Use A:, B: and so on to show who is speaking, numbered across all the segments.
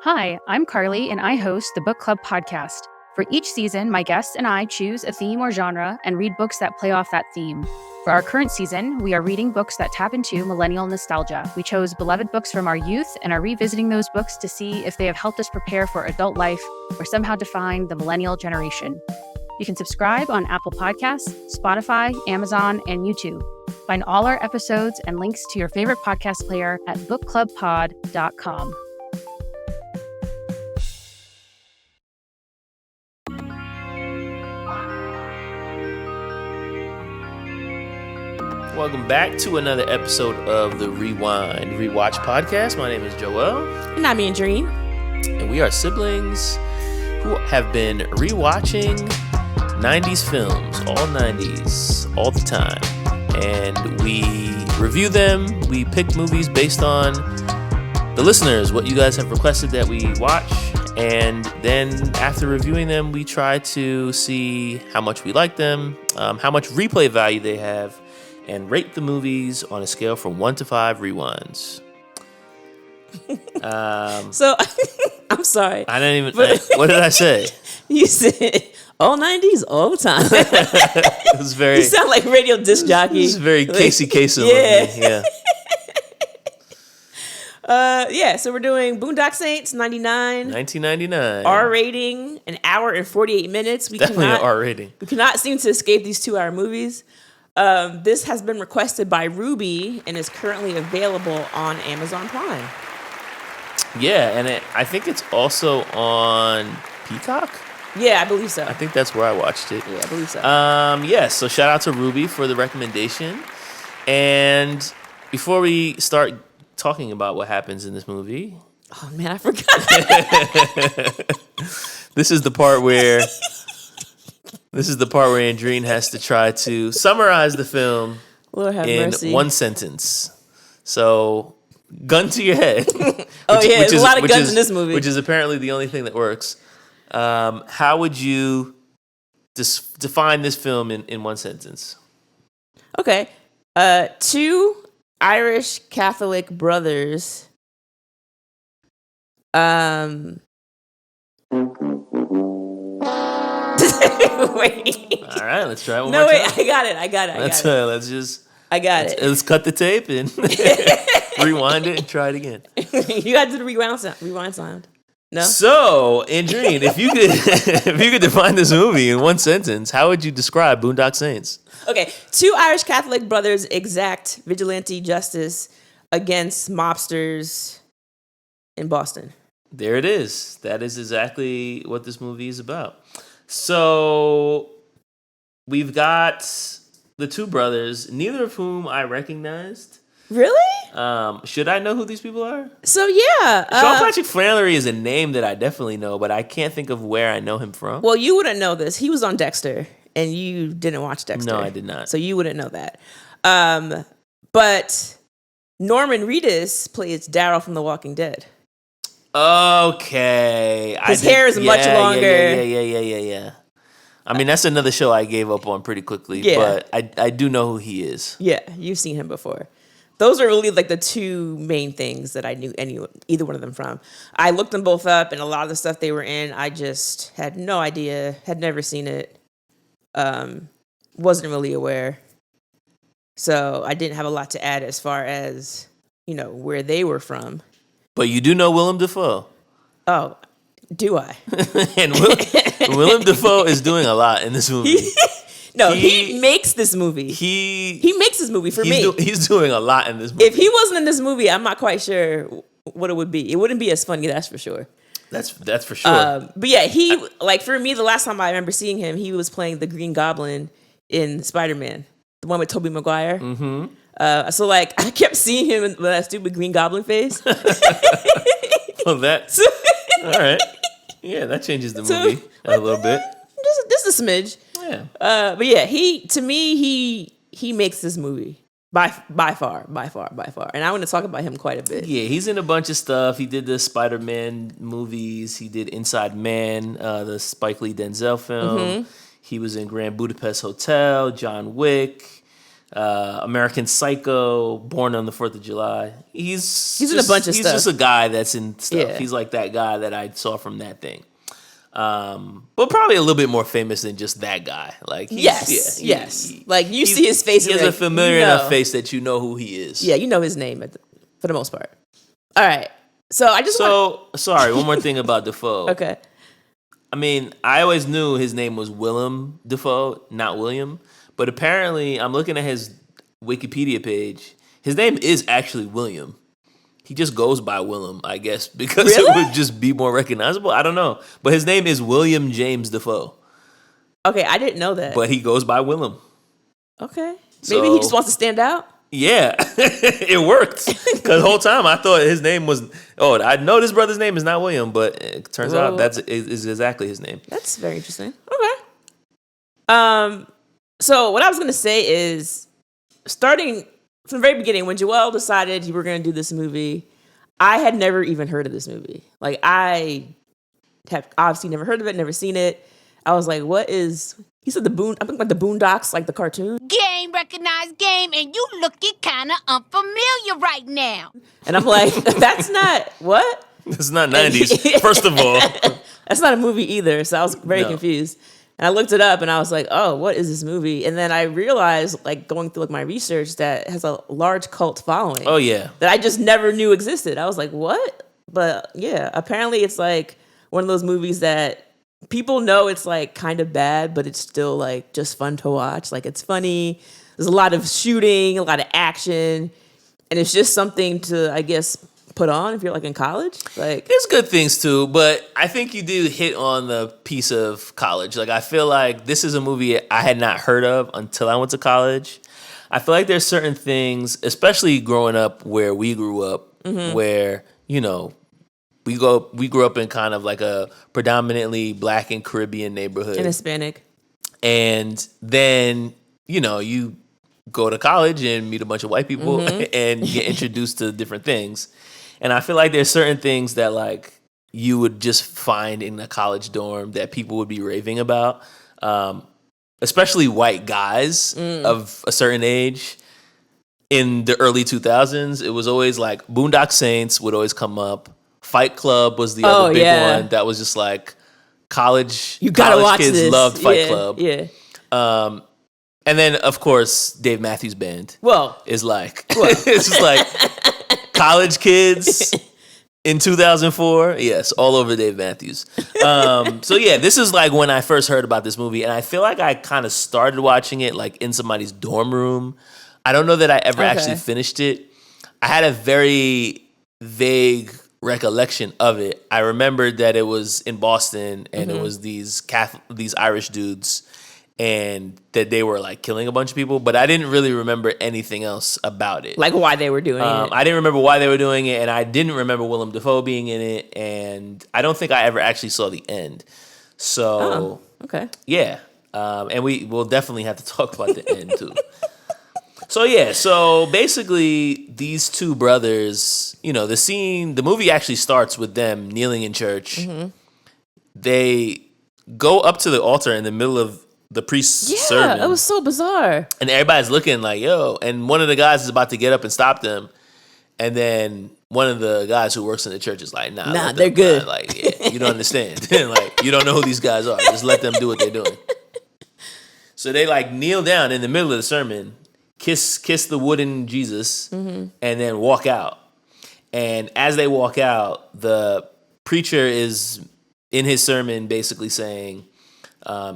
A: Hi, I'm Carly, and I host the Book Club podcast. For each season, my guests and I choose a theme or genre and read books that play off that theme. For our current season, we are reading books that tap into millennial nostalgia. We chose beloved books from our youth and are revisiting those books to see if they have helped us prepare for adult life or somehow define the millennial generation. You can subscribe on Apple Podcasts, Spotify, Amazon, and YouTube. Find all our episodes and links to your favorite podcast player at bookclubpod.com.
B: Welcome back to another episode of the Rewind Rewatch podcast. My name is Joel.
C: And I'm Andrene.
B: And we are siblings who have been rewatching 90s films, all 90s, all the time. And we review them. We pick movies based on the listeners, what you guys have requested that we watch. And then after reviewing them, we try to see how much we like them, how much replay value they have, and rate the movies on a scale from 1 to 5 rewinds.
C: So, I'm sorry.
B: I didn't even... what did I say?
C: You said all 90s, all the time.
B: It was very...
C: You sound like radio disc jockey.
B: It was very Casey Kasem
C: yeah.
B: of me.
C: Yeah, so we're doing Boondock Saints, 99.
B: 1999.
C: R rating, an hour and 48 minutes.
B: Definitely an R rating.
C: We cannot seem to escape these 2-hour movies. This has been requested by Ruby and is currently available on Amazon Prime.
B: Yeah, and I think it's also on Peacock.
C: Yeah, I believe so.
B: I think that's where I watched it.
C: Yeah, I believe so.
B: Yes, so shout out to Ruby for the recommendation. And before we start talking about what happens in this movie...
C: Oh, man, I forgot.
B: This is the part where... Andrene has to try to summarize the film in
C: mercy.
B: one sentence. So, gun to your head.
C: There's a lot of guns in this movie.
B: Which is apparently the only thing that works. How would you define this film in one sentence?
C: Okay. 2 Irish Catholic brothers. Wait.
B: All right, let's try it one
C: no,
B: more
C: wait,
B: time.
C: I got it.
B: Let's cut the tape and rewind it and try it again.
C: You got to do the rewind sound. No?
B: So, Andrene, if you could define this movie in one sentence, how would you describe Boondock Saints?
C: Okay, 2 Irish Catholic brothers exact vigilante justice against mobsters in Boston.
B: There it is. That is exactly what this movie is about. So, we've got the 2 brothers, neither of whom I recognized.
C: Really?
B: Should I know who these people are?
C: So, yeah.
B: Sean Patrick Flanery is a name that I definitely know, but I can't think of where I know him from.
C: Well, you wouldn't know this. He was on Dexter, and you didn't watch Dexter.
B: No, I did not.
C: So you wouldn't know that. But Norman Reedus plays Daryl from The Walking Dead.
B: Okay.
C: His hair is much longer.
B: Yeah. I mean, that's another show I gave up on pretty quickly, but I do know who he is.
C: Yeah, you've seen him before. Those are really like the 2 main things that I knew either one of them from. I looked them both up, and a lot of the stuff they were in, I just had no idea, had never seen it, wasn't really aware. So I didn't have a lot to add as far as, where they were from.
B: But you do know Willem Dafoe.
C: Oh, do I?
B: And Willem Dafoe is doing a lot in this movie.
C: He makes this movie. He makes this movie for me.
B: He's doing a lot in this movie.
C: If he wasn't in this movie, I'm not quite sure what it would be. It wouldn't be as funny, that's for sure.
B: That's for sure.
C: But yeah, he, for me, the last time I remember seeing him, he was playing the Green Goblin in Spider-Man, the one with Tobey Maguire. Mm-hmm. So I kept seeing him with that stupid Green Goblin face.
B: Well, that's all right. Yeah, that changes the movie a little bit.
C: Just a smidge.
B: Yeah.
C: But yeah, he makes this movie by far. And I want to talk about him quite a bit.
B: Yeah, he's in a bunch of stuff. He did the Spider-Man movies. He did Inside Man, the Spike Lee Denzel film. Mm-hmm. He was in Grand Budapest Hotel, John Wick. American Psycho, Born on the 4th of July. He's
C: in a bunch of
B: he's
C: stuff.
B: just a guy that's in stuff.
C: Yeah.
B: He's like that guy that I saw from that thing. But probably a little bit more famous than just that guy. Like
C: yes. Like you see his face.
B: He has
C: like,
B: a familiar enough face that you know who he is.
C: Yeah, you know his name for the most part. All right. So I just
B: sorry, one more thing about Dafoe.
C: Okay.
B: I mean, I always knew his name was Willem Dafoe, not William. But apparently, I'm looking at his Wikipedia page. His name is actually William. He just goes by Willem, I guess, because
C: Really?
B: it would just be more recognizable. I don't know. But his name is William James Dafoe.
C: Okay, I didn't know that.
B: But he goes by Willem.
C: Okay. Maybe he just wants to stand out?
B: Yeah, it worked. Because the whole time I thought his name was, I know this brother's name is not William, but it turns out that's is exactly his name.
C: That's very interesting. Okay. So what I was going to say is, starting from the very beginning, when Joel decided you were going to do this movie, I had never even heard of this movie. Like, I have obviously never heard of it, never seen it. I was like, what is... He said I'm thinking about the Boondocks, like the cartoon.
D: Game, recognized game, and you looking kind of unfamiliar right now.
C: And I'm like, that's not... What?
B: It's not 90s, first of all.
C: That's not a movie either, so I was very confused. And I looked it up, and I was like, oh, what is this movie? And then I realized, like, going through my research, that it has a large cult following.
B: Oh, yeah.
C: That I just never knew existed. I was like, what? But, yeah, apparently it's, like, one of those movies that people know it's, like, kind of bad, but it's still, like, just fun to watch. Like, it's funny. There's a lot of shooting, a lot of action. And it's just something to, I guess, put on if you're like in college. Like,
B: there's good things too, but I think you do hit on the piece of college. Like, I feel like this is a movie I had not heard of until I went to college. I feel like there's certain things, especially growing up where we grew up, where, you know, we grew up in kind of like a predominantly Black and Caribbean neighborhood.
C: And Hispanic.
B: And then, you know, you go to college and meet a bunch of white people and get introduced to different things. And I feel like there's certain things that, like, you would just find in a college dorm that people would be raving about, especially white guys of a certain age. In the early 2000s, it was always like Boondock Saints would always come up. Fight Club was the other big one that was just like college.
C: You gotta
B: college
C: watch
B: kids
C: this.
B: loved Fight Club.
C: Yeah.
B: And then, of course, Dave Matthews Band. Is like it's just like college kids in 2004. Yes, all over Dave Matthews. So yeah, this is like when I first heard about this movie, and I feel like I kind of started watching it like in somebody's dorm room. I don't know that I ever actually finished it. I had a very vague recollection of it. I remembered that it was in Boston, and it was these Irish dudes, and that they were like killing a bunch of people, but I didn't really remember anything else about it.
C: Like why they were doing it.
B: I didn't remember why they were doing it, and I didn't remember Willem Dafoe being in it, and I don't think I ever actually saw the end. So, yeah. And we'll definitely have to talk about the end too. So yeah, so basically these two brothers, you know, the movie actually starts with them kneeling in church. They go up to the altar in the middle of the priest's sermon.
C: Yeah, it was so bizarre.
B: And everybody's looking like, yo, and one of the guys is about to get up and stop them. And then one of the guys who works in the church is like, nah,
C: they're good.
B: Like, yeah, you don't understand. Like, you don't know who these guys are. Just let them do what they're doing. So they like kneel down in the middle of the sermon, kiss the wooden Jesus, and then walk out. And as they walk out, the preacher is in his sermon basically saying,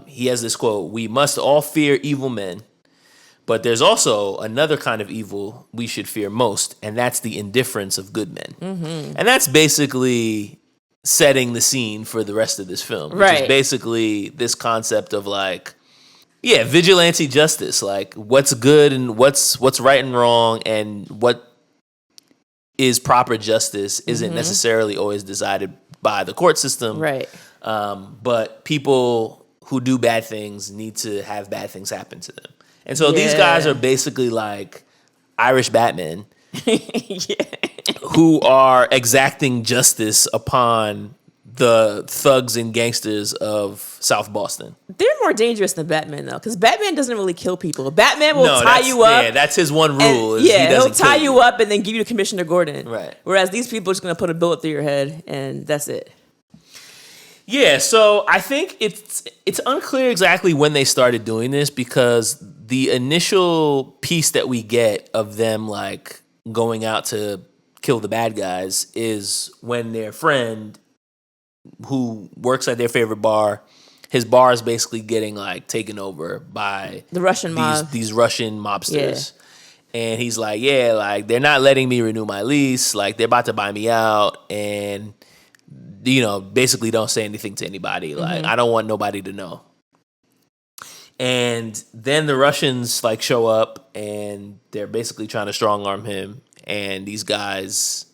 B: he has this quote, "We must all fear evil men, but there's also another kind of evil we should fear most, and that's the indifference of good men." And that's basically setting the scene for the rest of this film, which is basically this concept of like, yeah, vigilante justice, like what's good and what's right and wrong, and what is proper justice isn't necessarily always decided by the court system. But people who do bad things need to have bad things happen to them. And so these guys are basically like Irish Batman who are exacting justice upon the thugs and gangsters of South Boston.
C: They're more dangerous than Batman, though, because Batman doesn't really kill people. Batman will tie you up.
B: Yeah, that's his one rule.
C: He'll tie you up and then give you to Commissioner Gordon.
B: Right.
C: Whereas these people are just going to put a bullet through your head, and that's it.
B: Yeah, so I think it's unclear exactly when they started doing this, because the initial piece that we get of them like going out to kill the bad guys is when their friend who works at their favorite bar, his bar is basically getting like taken over by
C: the Russian mob.
B: These Russian mobsters. Yeah. And he's like, yeah, like they're not letting me renew my lease, like they're about to buy me out, and basically don't say anything to anybody. Like, I don't want nobody to know. And then the Russians like show up and they're basically trying to strong arm him. And these guys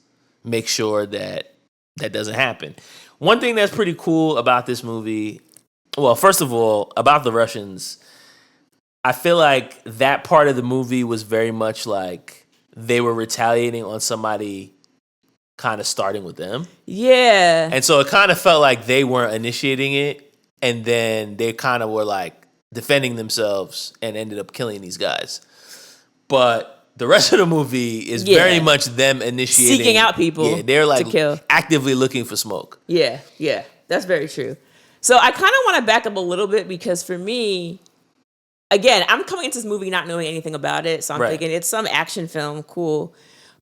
B: make sure that doesn't happen. One thing that's pretty cool about this movie, well, first of all, about the Russians, I feel like that part of the movie was very much like they were retaliating on somebody kind of starting with them. Yeah. And so it kind of felt like they weren't initiating it, and then they kind of were like defending themselves and ended up killing these guys. But the rest of the movie is very much them initiating,
C: seeking out people.
B: Yeah, they're like
C: to kill.
B: Actively looking for smoke.
C: Yeah, that's very true. So I kind of want to back up a little bit, because for me, again, I'm coming into this movie not knowing anything about it, so I'm thinking it's some action film, cool.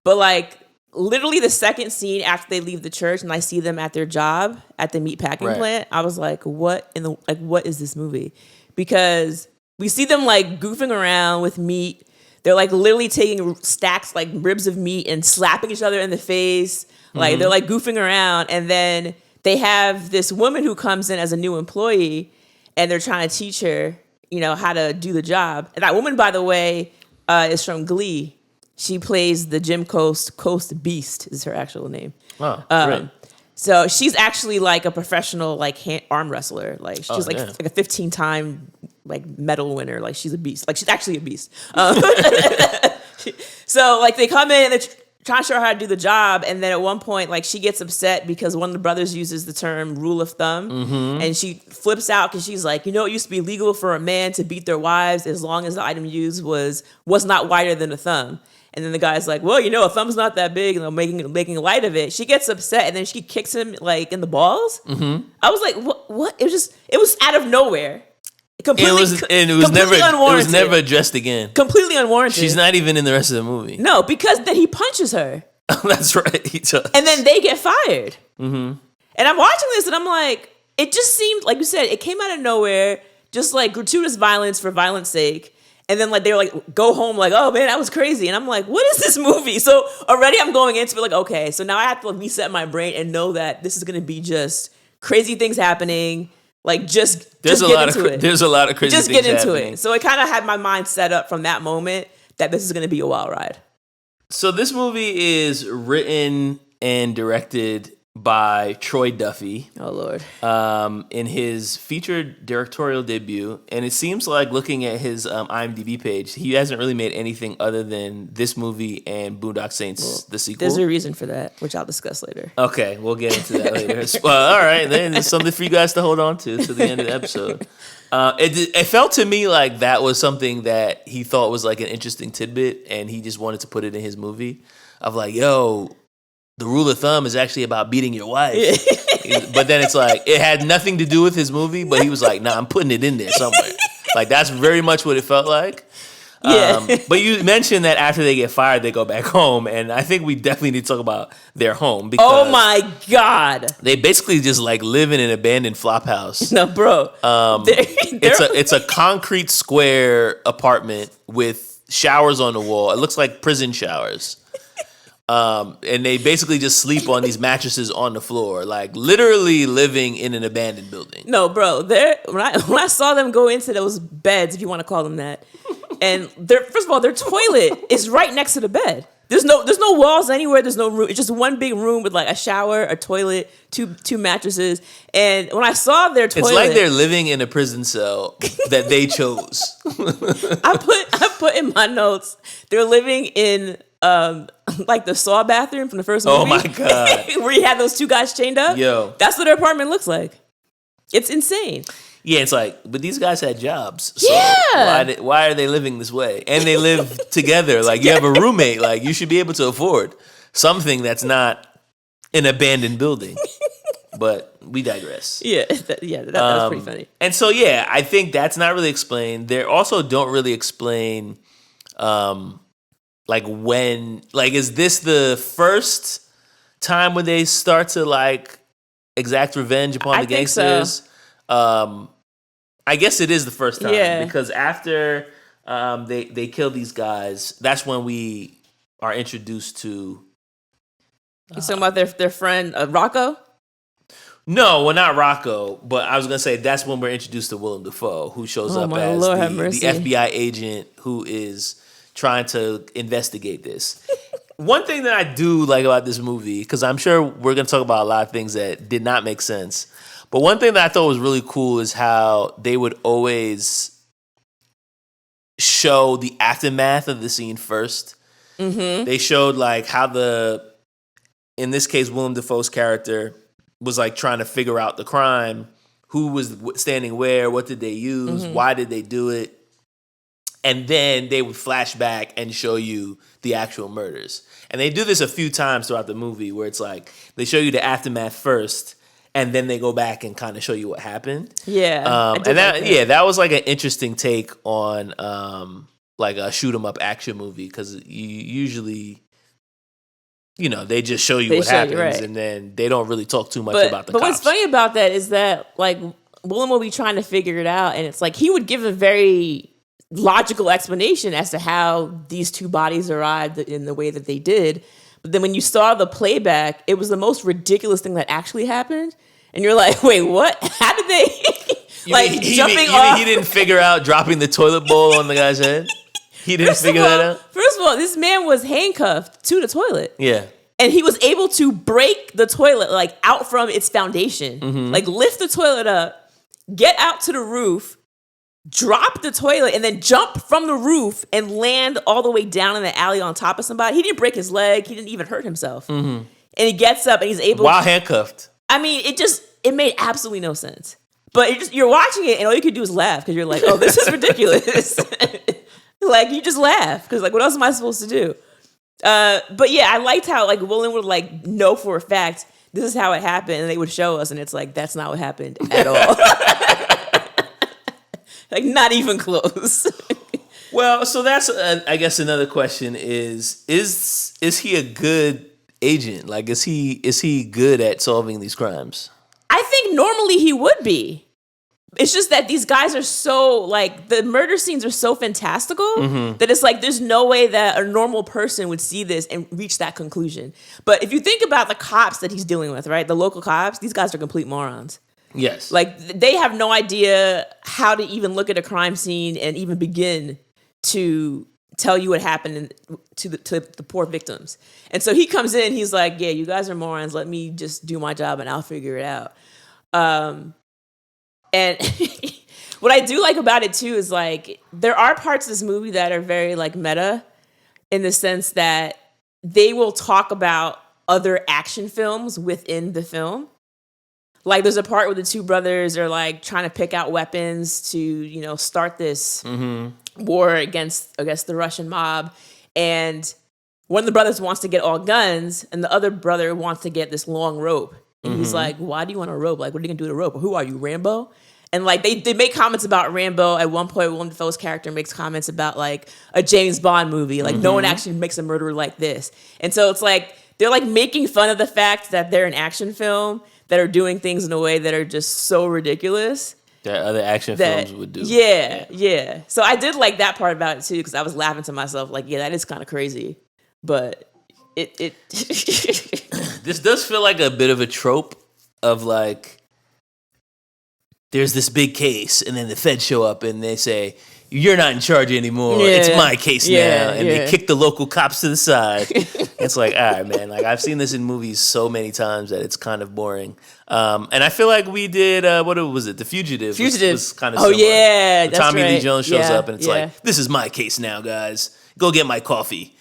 C: But like literally the second scene after they leave the church and I see them at their job at the meat packing plant, I was like, what is this movie? Because we see them like goofing around with meat. They're like literally taking stacks, like ribs of meat, and slapping each other in the face. Like they're like goofing around. And then they have this woman who comes in as a new employee, and they're trying to teach her, how to do the job. And that woman, by the way, is from Glee. She plays the Jim Coast Beast is her actual name. Oh, great. So she's actually like a professional like arm wrestler. Like she's like a 15-time like medal winner. Like she's a beast. Like she's actually a beast. So like they come in and they're trying to show her how to do the job, and then at one point like she gets upset because one of the brothers uses the term rule of thumb, and she flips out because she's like, it used to be legal for a man to beat their wives as long as the item used was not wider than a thumb. And then the guy's like, well, a thumb's not that big, and making light of it. She gets upset, and then she kicks him like in the balls. I was like, what? It was out of nowhere. It was never addressed again. Completely unwarranted.
B: She's not even in the rest of the movie.
C: No, because then he punches her.
B: That's right. He does.
C: And then they get fired. And I'm watching this, and I'm like, it just seemed, like you said, it came out of nowhere, just like gratuitous violence for violence sake. And then like they were like, go home, like, oh man, that was crazy. And I'm like, what is this movie? So already I'm going into it like, okay, so now I have to reset my brain and know that this is going to be just crazy things happening. Like there's a lot of crazy things happening. Just get into it. So it kind of had my mind set up from that moment that this is going to be a wild ride.
B: So this movie is written and directed by Troy Duffy.
C: Oh, Lord.
B: In his featured directorial debut. And it seems like, looking at his IMDb page, he hasn't really made anything other than this movie and Boondock Saints, the sequel.
C: There's a reason for that, which I'll discuss later.
B: Okay, we'll get into that later. All right, then there's something for you guys to hold on to the end of the episode. It felt to me like that was something that he thought was like an interesting tidbit, and he just wanted to put it in his movie of like, yo, the rule of thumb is actually about beating your wife. But then it's like, it had nothing to do with his movie, but he was like, nah, I'm putting it in there somewhere. Like, that's very much what it felt like. But you mentioned that after they get fired, they go back home. And I think we definitely need to talk about their home. Because
C: oh my God.
B: They basically just like live in an abandoned flop house.
C: No, bro.
B: It's a concrete square apartment with showers on the wall. It looks like prison showers. And they basically just sleep on these mattresses on the floor, like literally living in an abandoned building.
C: No, bro. When I saw them go into those beds, if you want to call them that, and first of all, their toilet is right next to the bed. There's no walls anywhere. There's no room. It's just one big room with like a shower, a toilet, two mattresses. And when I saw their toilet,
B: it's like they're living in a prison cell that they chose.
C: I put in my notes, they're living in like the Saw bathroom from the first movie.
B: Oh my God.
C: Where you had those two guys chained up.
B: Yo.
C: That's what their apartment looks like. It's insane.
B: Yeah, it's like, but these guys had jobs. So
C: Yeah.
B: why are they living this way? And they live together. Like, you have a roommate. Like, you should be able to afford something that's not an abandoned building. But we digress.
C: Yeah, that was pretty funny.
B: And so, yeah, I think that's not really explained. They also don't really explain, like, when, like, is this the first time when they start to, like, exact revenge upon the gangsters? So. I guess it is the first time because after they kill these guys, that's when we are introduced to.
C: You talking about their friend Rocco?
B: No, well, not Rocco, but I was gonna say that's when we're introduced to Willem Dafoe, who shows up as the FBI agent who is trying to investigate this. One thing that I do like about this movie, because I'm sure we're gonna talk about a lot of things that did not make sense. But one thing that I thought was really cool is how they would always show the aftermath of the scene first. Mm-hmm. They showed like how in this case, Willem Dafoe's character was like trying to figure out the crime, who was standing where, what did they use, why did they do it, and then they would flash back and show you the actual murders. And they do this a few times throughout the movie, where it's like they show you the aftermath first. And then they go back and kind of show you what happened.
C: Yeah.
B: And that was like an interesting take on like a shoot 'em up action movie, because you usually, they just show you what happens, and then they don't really talk too much about the cops. But
C: what's funny about that is that like Willem will be trying to figure it out, and it's like he would give a very logical explanation as to how these two bodies arrived in the way that they did. But then when you saw the playback, it was the most ridiculous thing that actually happened. And you're like, wait, what? How did they, jumping off?
B: He didn't figure out dropping the toilet bowl on the guy's head? He didn't figure that out?
C: First of all, this man was handcuffed to the toilet.
B: Yeah.
C: And he was able to break the toilet, like, out from its foundation. Mm-hmm. Like, lift the toilet up, get out to the roof, drop the toilet, and then jump from the roof and land all the way down in the alley on top of somebody. He didn't break his leg. He didn't even hurt himself. Mm-hmm. And he gets up and he's able
B: While handcuffed.
C: I mean, it made absolutely no sense. But you're watching it and all you can do is laugh because you're like, oh, this is ridiculous. Like, you just laugh because, like, what else am I supposed to do? But yeah, I liked how, like, Willem would, like, know for a fact this is how it happened, and they would show us, and it's like, that's not what happened at all. Like, not even close.
B: Well, so that's, I guess, another question is he a good agent? Like, is he good at solving these crimes?
C: I think normally he would be. It's just that these guys are so, like, the murder scenes are so fantastical that it's like there's no way that a normal person would see this and reach that conclusion. But if you think about the cops that he's dealing with, right, the local cops, these guys are complete morons.
B: Yes.
C: Like, they have no idea how to even look at a crime scene and even begin to tell you what happened to the poor victims. And so he comes in, he's like, yeah, you guys are morons. Let me just do my job and I'll figure it out. And what I do like about it, too, is, like, there are parts of this movie that are very, like, meta in the sense that they will talk about other action films within the film. Like, there's a part where the two brothers are, like, trying to pick out weapons to, start this war against the Russian mob. And one of the brothers wants to get all guns, and the other brother wants to get this long rope. And he's like, why do you want a rope? Like, what are you going to do with a rope? Who are you, Rambo? And, like, they make comments about Rambo. At one point, Willem Dafoe's character makes comments about, like, a James Bond movie. Like, no one actually makes a murderer like this. And so it's like, they're, like, making fun of the fact that they're an action film that are doing things in a way that are just so ridiculous.
B: That other action films would do.
C: Yeah. So I did like that part about it, too, because I was laughing to myself, like, yeah, that is kind of crazy. But it
B: This does feel like a bit of a trope of, like, there's this big case, and then the feds show up, and they say, you're not in charge anymore. Yeah. It's my case now. And they kick the local cops to the side. It's like, all right, man. Like, I've seen this in movies so many times that it's kind of boring. And I feel like we did, what was it? The Fugitive. Was kind of similar.
C: Oh, yeah. That's
B: Tommy
C: right.
B: Lee Jones shows up, and it's like, this is my case now, guys. Go get my coffee.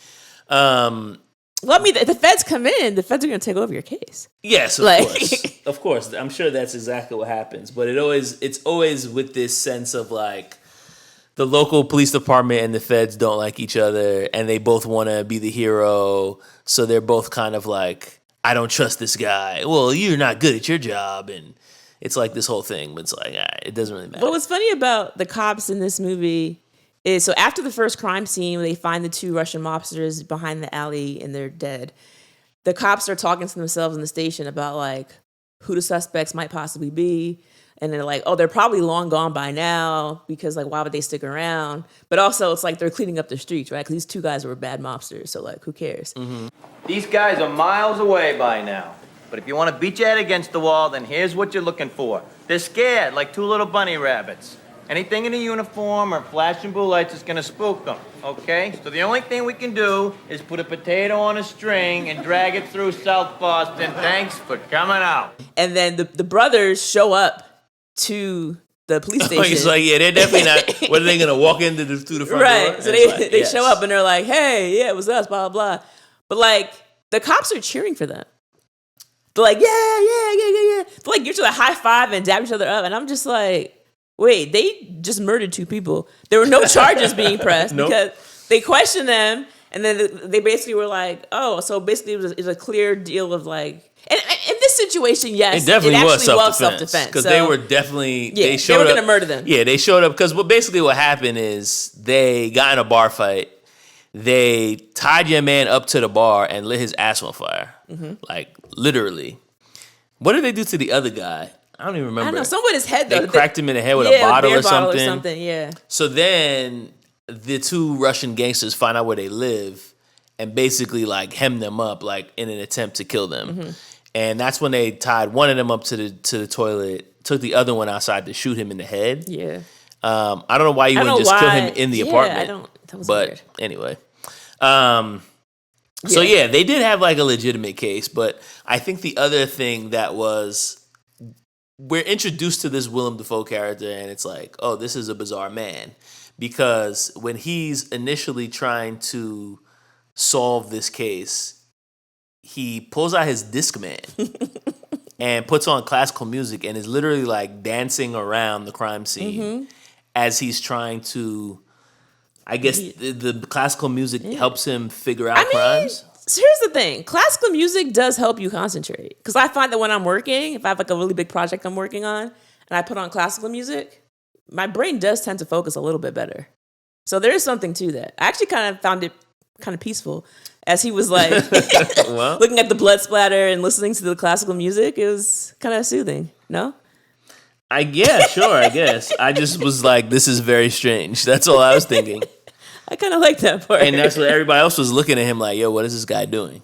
C: Well, I mean, if the feds come in, the feds are going to take over your case.
B: Yes, of course. I'm sure that's exactly what happens. But it's always with this sense of like the local police department and the feds don't like each other, and they both want to be the hero. So they're both kind of like, I don't trust this guy. Well, you're not good at your job, and it's like this whole thing. But it's like it doesn't really matter.
C: What was funny about the cops in this movie is, so after the first crime scene where they find the 2 Russian mobsters behind the alley and they're dead, the cops are talking to themselves in the station about like who the suspects might possibly be. And they're like, oh, they're probably long gone by now because like, why would they stick around? But also it's like they're cleaning up the streets, right? Because these 2 guys were bad mobsters. So like, who cares?
E: Mm-hmm. These guys are miles away by now. But if you want to beat your head against the wall, then here's what you're looking for. They're scared like 2 little bunny rabbits. Anything in a uniform or flashing blue lights is going to spook them, okay? So the only thing we can do is put a potato on a string and drag it through South Boston. Thanks for coming out.
C: And then the brothers show up to the police station.
B: It's like, yeah, they're definitely not. What are they going to walk into through the front door?
C: Right. So they show up and they're like, hey, yeah, it was us, blah, blah, blah. But like, the cops are cheering for them. They're like, yeah. They're like, usually high five and dab each other up. And I'm just like, wait, they just murdered 2 people. There were no charges being pressed because they questioned them, and then they basically were like, oh, so basically it was a clear deal of like, and in this situation, yes,
B: it definitely was
C: self-defense.
B: Because they were definitely,
C: they were going to murder them.
B: Yeah, they showed up because basically what happened is they got in a bar fight. They tied your man up to the bar and lit his ass on fire. Mm-hmm. Like, literally. What did they do to the other guy? I don't even remember.
C: I don't know. Some with his head, though.
B: They cracked him in the head with a bottle or something.
C: Yeah.
B: So then the 2 Russian gangsters find out where they live and basically like hem them up like in an attempt to kill them. Mm-hmm. And that's when they tied one of them up to the toilet, took the other one outside to shoot him in the head.
C: Yeah.
B: I don't know why you wouldn't just kill him in the apartment.
C: That was
B: but
C: weird.
B: Anyway. So yeah, they did have like a legitimate case, but I think the other thing that was, we're introduced to this Willem Dafoe character, and it's like, oh, this is a bizarre man. Because when he's initially trying to solve this case, he pulls out his Discman and puts on classical music and is literally like dancing around the crime scene as he's trying to, I guess the classical music helps him figure out crimes.
C: So here's the thing. Classical music does help you concentrate. Because I find that when I'm working, if I have like a really big project I'm working on, and I put on classical music, my brain does tend to focus a little bit better. So there is something to that. I actually kind of found it kind of peaceful as he was like looking at the blood splatter and listening to the classical music. It was kind of soothing. No?
B: I guess. I just was like, this is very strange. That's all I was thinking.
C: I kind of like that part.
B: And that's what everybody else was looking at him like, yo, what is this guy doing?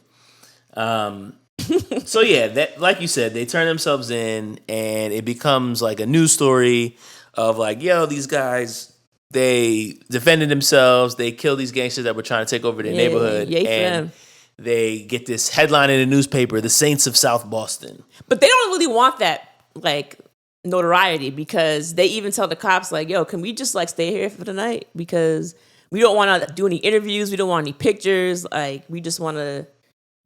B: So yeah, that, like you said, they turn themselves in and it becomes like a news story of like, yo, these guys, they defended themselves. They killed these gangsters that were trying to take over their neighborhood.
C: Yay for
B: and
C: them.
B: They get this headline in the newspaper, the Saints of South Boston.
C: But they don't really want that, like, notoriety, because they even tell the cops, like, yo, can we just like stay here for the night? Because we don't want to do any interviews. We don't want any pictures. Like, we just want to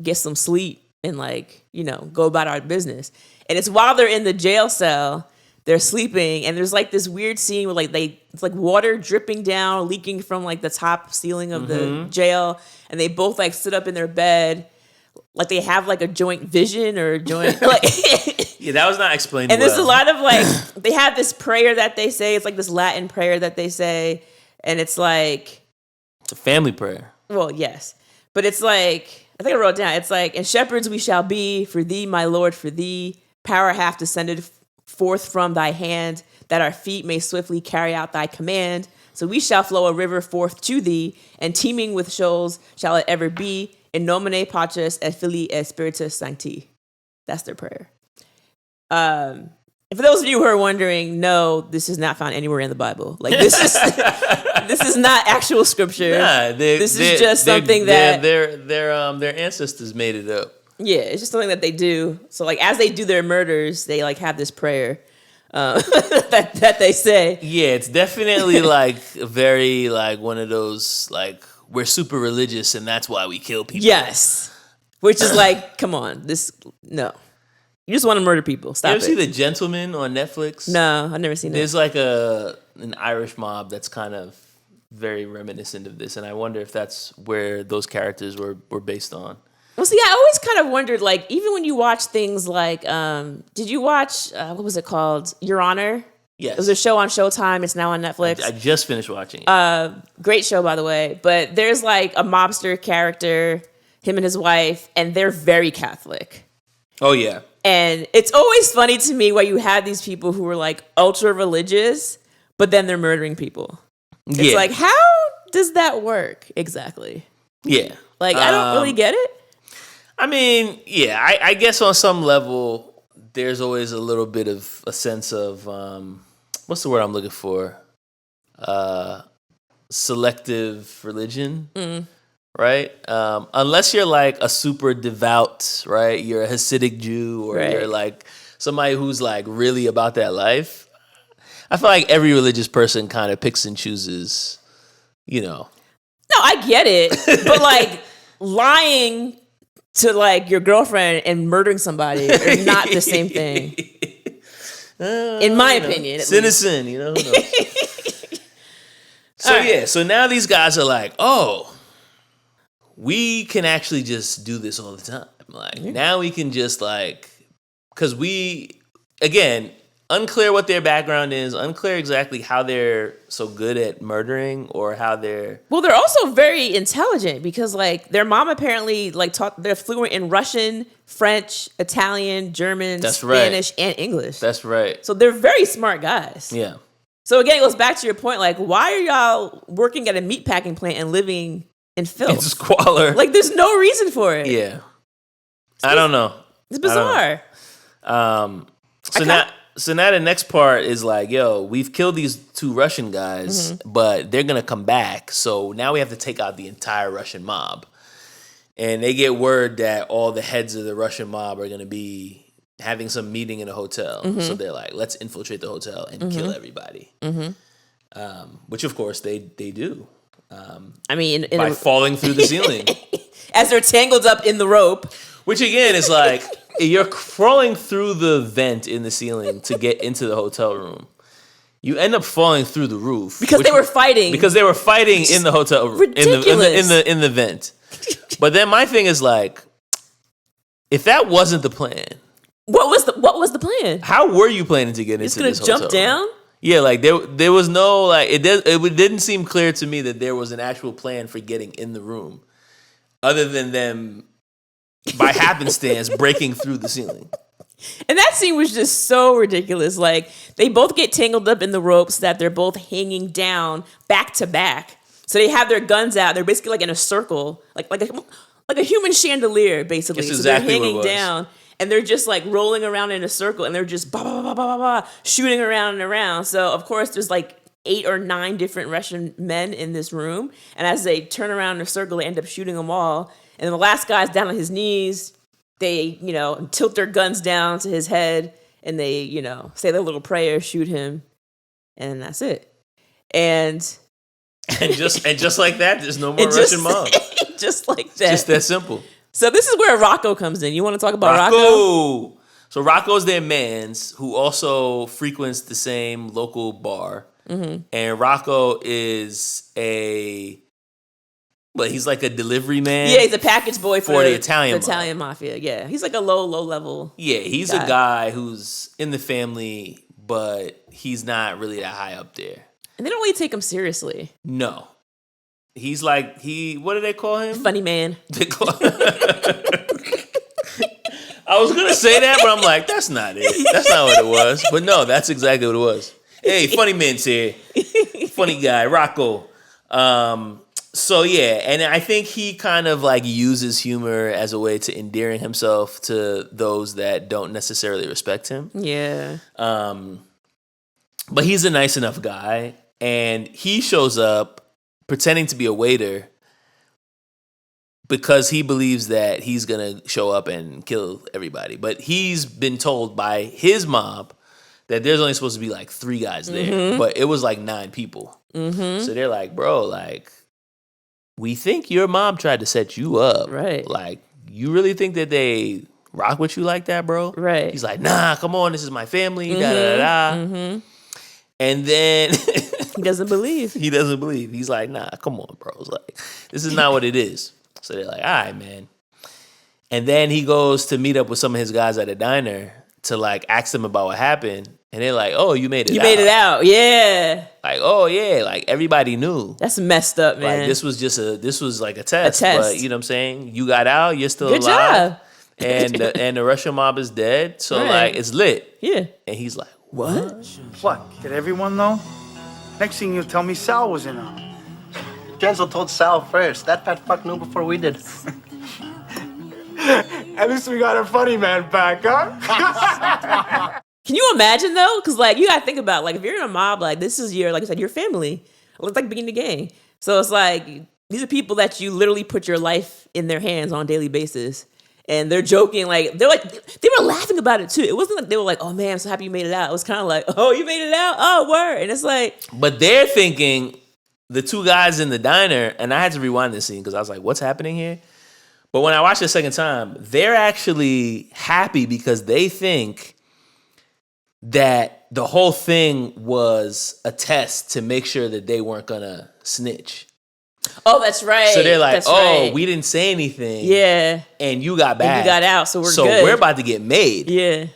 C: get some sleep and like, you know, go about our business. And it's while they're in the jail cell, they're sleeping, and there's like this weird scene where like it's like water dripping down, leaking from like the top ceiling of the jail, and they both like sit up in their bed, like they have like a joint vision or a joint like.
B: Yeah, that was not explained.
C: And there's a lot of like, they have this prayer that they say. It's like this Latin prayer that they say, and it's like,
B: it's a family prayer.
C: Well, yes, but it's like, I think I wrote it down. It's like, and shepherds we shall be for thee, my Lord, for thee. Power hath descended forth from thy hand, that our feet may swiftly carry out thy command. So we shall flow a river forth to thee, and teeming with shoals shall it ever be. In nomine Patris et Filii et Spiritus Sancti. That's their prayer. For those of you who are wondering, no, this is not found anywhere in the Bible. Like this is not actual scripture.
B: Nah,
C: this is just something that
B: their ancestors made it up.
C: Yeah, it's just something that they do. So like as they do their murders, they like have this prayer that they say.
B: Yeah, it's definitely like very like one of those like we're super religious and that's why we kill people.
C: Yes. Which is like, come on, no. You just want to murder people. Stop
B: You
C: it.
B: ever see The Gentleman on Netflix?
C: No, I've never seen
B: There's
C: it.
B: like an Irish mob that's kind of very reminiscent of this, and I wonder if that's where those characters were based on.
C: Well, see, I always kind of wondered, like, even when you watch things like, did you watch, what was it called? Your Honor?
B: Yes.
C: It was a show on Showtime. It's now on Netflix.
B: I just finished watching it.
C: Great show, by the way. But there's like a mobster character, him and his wife, and they're very Catholic.
B: Oh, yeah.
C: And it's always funny to me why you have these people who are like ultra religious, but then they're murdering people. It's like, how does that work exactly?
B: Yeah.
C: Like, I don't really get it.
B: I mean, yeah, I guess on some level, there's always a little bit of a sense of, what's the word I'm looking for? Selective religion, right? Unless you're like a super devout, right? You're a Hasidic Jew or
C: Right.
B: you're like somebody who's like really about that life. I feel like every religious person kind of picks and chooses, you know.
C: No, I get it. But like lying to like your girlfriend and murdering somebody are not the same thing. In my opinion.
B: Sin is sin, you know? Who knows? So now these guys are like, oh, we can actually just do this all the time. Like, now we can just like, because again, unclear what their background is, unclear exactly how they're so good at murdering or how they're...
C: Well, they're also very intelligent because like their mom apparently like they're fluent in Russian, French, Italian, German, Spanish, and English.
B: That's right.
C: So they're very smart guys.
B: Yeah.
C: So again, it goes back to your point, like, why are y'all working at a meatpacking plant and living in filth?
B: It's squalor.
C: Like, there's no reason for it.
B: Yeah. I don't know.
C: It's bizarre.
B: So now the next part is like, yo, we've killed these two Russian guys, but they're going to come back. So now we have to take out the entire Russian mob. And they get word that all the heads of the Russian mob are going to be having some meeting in a hotel. So they're like, let's infiltrate the hotel and kill everybody. Which, of course, they do.
C: I mean,
B: By falling through the ceiling.
C: as they're tangled up in the rope.
B: Which, again, is like... You're crawling through the vent in the ceiling to get into the hotel room. You end up falling through the roof
C: because they were fighting.
B: Because they were fighting in the hotel room, in the vent. But then my thing is like, if that wasn't the plan,
C: what was the plan?
B: How were you planning to get into this hotel
C: jump down?
B: Room? Yeah, like there was no like it didn't seem clear to me that there was an actual plan for getting in the room, other than them. By happenstance, breaking through the ceiling.
C: And that scene was just so ridiculous. Like, they both get tangled up in the ropes that they're both hanging down back to back. So they have their guns out. They're basically like in a circle, like a human chandelier, basically.
B: That's
C: so they're
B: exactly
C: hanging
B: what it was.
C: down, and they're just like rolling around in a circle, and they're just bah, bah, bah, bah, bah, bah, shooting around and around. So of course, there's like 8 or 9 different Russian men in this room, and as they turn around in a circle, they end up shooting them all. And the last guy's down on his knees. They, tilt their guns down to his head, and they, say their little prayer, shoot him, and that's it. And
B: just like that, there's no more Russian mob.
C: Just like that.
B: Just that simple.
C: So this is where Rocco comes in. You want to talk about Rocco?
B: So Rocco's their mans who also frequents the same local bar, and Rocco is But he's like a delivery man.
C: Yeah, he's a package boy for
B: the Italian
C: mafia. Yeah, he's like a low level.
B: Yeah, he's a guy who's in the family, but he's not really that high up there.
C: And they don't really take him seriously.
B: No, he's like what do they call him?
C: Funny man.
B: I was gonna say that, but I'm like, that's not it. That's not what it was. But no, that's exactly what it was. Hey, funny man's here. Funny guy, Rocco. So yeah, and I think he kind of like uses humor as a way to endearing himself to those that don't necessarily respect him.
C: Yeah.
B: But he's a nice enough guy, and he shows up pretending to be a waiter because he believes that he's gonna show up and kill everybody. But he's been told by his mob that there's only supposed to be like 3 guys there, but it was like 9 people. So they're like, bro, like, we think your mom tried to set you up.
C: Right.
B: Like, you really think that they rock with you like that, bro?
C: Right.
B: He's like, nah, come on, this is my family, da-da-da-da. And then...
C: He doesn't believe.
B: He doesn't believe. He's like, nah, come on, bro. It's like, this is not what it is. So they're like, all right, man. And then he goes to meet up with some of his guys at a diner to like ask them about what happened. And they're like, oh, you made it out.
C: You made it out, yeah.
B: Like, oh, yeah. Like, everybody knew.
C: That's messed up, man.
B: Like, this was like a test.
C: A test.
B: But, you know what I'm saying? You got out. You're still
C: Good
B: alive.
C: job.
B: And the Russian mob is dead. So,
C: Right.
B: like, it's lit.
C: Yeah.
B: And he's like, what?
F: What? Did everyone know? Next thing you tell me, Sal was in on it.
G: Genzel told Sal first. That fat fuck knew before we did.
F: At least we got our funny man back, huh?
C: Can you imagine though? Because like you gotta think about like if you're in a mob, like this is your like I said, your family. It's like being the gang. So it's like these are people that you literally put your life in their hands on a daily basis. And they're joking, like they were laughing about it too. It wasn't like they were like, "Oh man, I'm so happy you made it out." It was kind of like, "Oh, you made it out? Oh, word!" And it's like,
B: but they're thinking the two guys in the diner, and I had to rewind this scene because I was like, "What's happening here?" But when I watched it a second time, they're actually happy because they think that the whole thing was a test to make sure that they weren't gonna snitch.
C: "Oh, that's right."
B: So they're like,
C: that's
B: "Oh,
C: right.
B: we didn't say anything."
C: Yeah.
B: And you got back.
C: And you got out, so we're good.
B: So we're about to get made.
C: Yeah.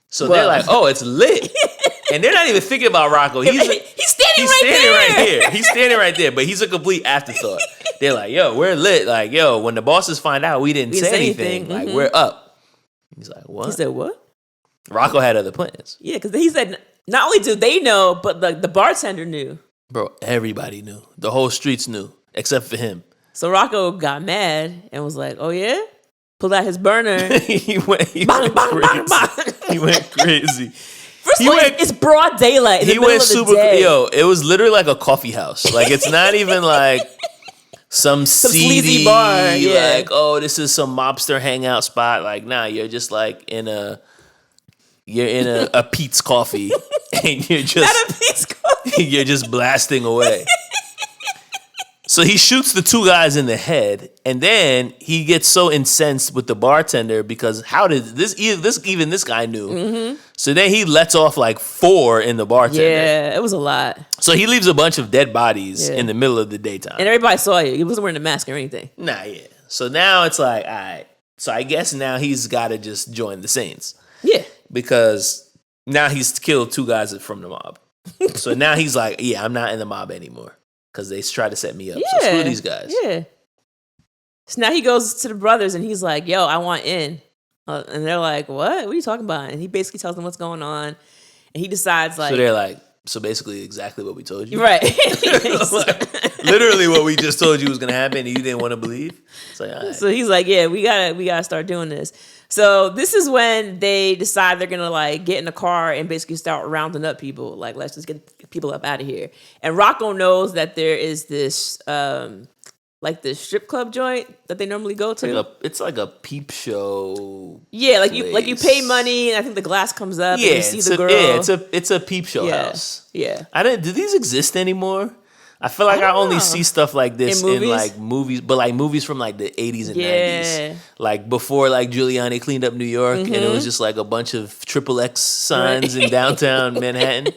B: So
C: Well.
B: they're like, "Oh, it's lit." And they're not even thinking about Rocco. He's
C: standing
B: right here. He's standing right there, but he's a complete afterthought. They're like, "Yo, we're lit." Like, "Yo, when the bosses find out we didn't say anything, like we're up." He's like, "What?"
C: He said, "What?"
B: Rocco had other plans.
C: Yeah, because he said not only do they know, but the bartender knew.
B: Bro, everybody knew. The whole streets knew, except for him.
C: So Rocco got mad and was like, "Oh yeah," pulled out his burner.
B: he went
C: Bang, bang,
B: crazy.
C: bang, bang.
B: He went crazy.
C: First of all, it's broad daylight. In the middle of the day.
B: It was literally like a coffee house. Like, it's not even like some seedy
C: sleazy bar. Yeah.
B: like, oh, this is some mobster hangout spot. Like, nah, you're just like in a Pete's Coffee, and you're just
C: Not a Pete's Coffee.
B: you're just blasting away. So he shoots the two guys in the head, and then he gets so incensed with the bartender because how did this guy knew? Mm-hmm. So then he lets off like 4 in the bartender.
C: Yeah, it was a lot.
B: So he leaves a bunch of dead bodies in the middle of the daytime.
C: And everybody saw you. He wasn't wearing a mask or anything.
B: Nah, yeah. So now it's like, all right. So I guess now he's got to just join the Saints.
C: Yeah.
B: Because now he's killed 2 guys from the mob. So now he's like, yeah, I'm not in the mob anymore. Because they try to set me up.
C: Yeah.
B: So screw these guys.
C: Yeah. So now he goes to the brothers and he's like, "Yo, I want in." And they're like, "What? What are you talking about?" And he basically tells them what's going on. And he decides like...
B: So they're like, so basically exactly what we told you?
C: Right.
B: Like, literally what we just told you was going to happen and you didn't want to believe? It's like, all right.
C: So he's like, "Yeah, we gotta start doing this." So this is when they decide they're gonna like get in the car and basically start rounding up people. Like, let's just get people up out of here. And Rocco knows that there is this like this strip club joint that they normally go to.
B: It's like a peep show.
C: Yeah, like
B: place.
C: you pay money and I think the glass comes up and you see the girl.
B: Yeah, it's a peep show house.
C: Yeah.
B: Do these exist anymore? I feel like I only see stuff like this in like movies, but like movies from like the 80s and 90s. Like before like Giuliani cleaned up New York and it was just like a bunch of XXX signs in downtown Manhattan.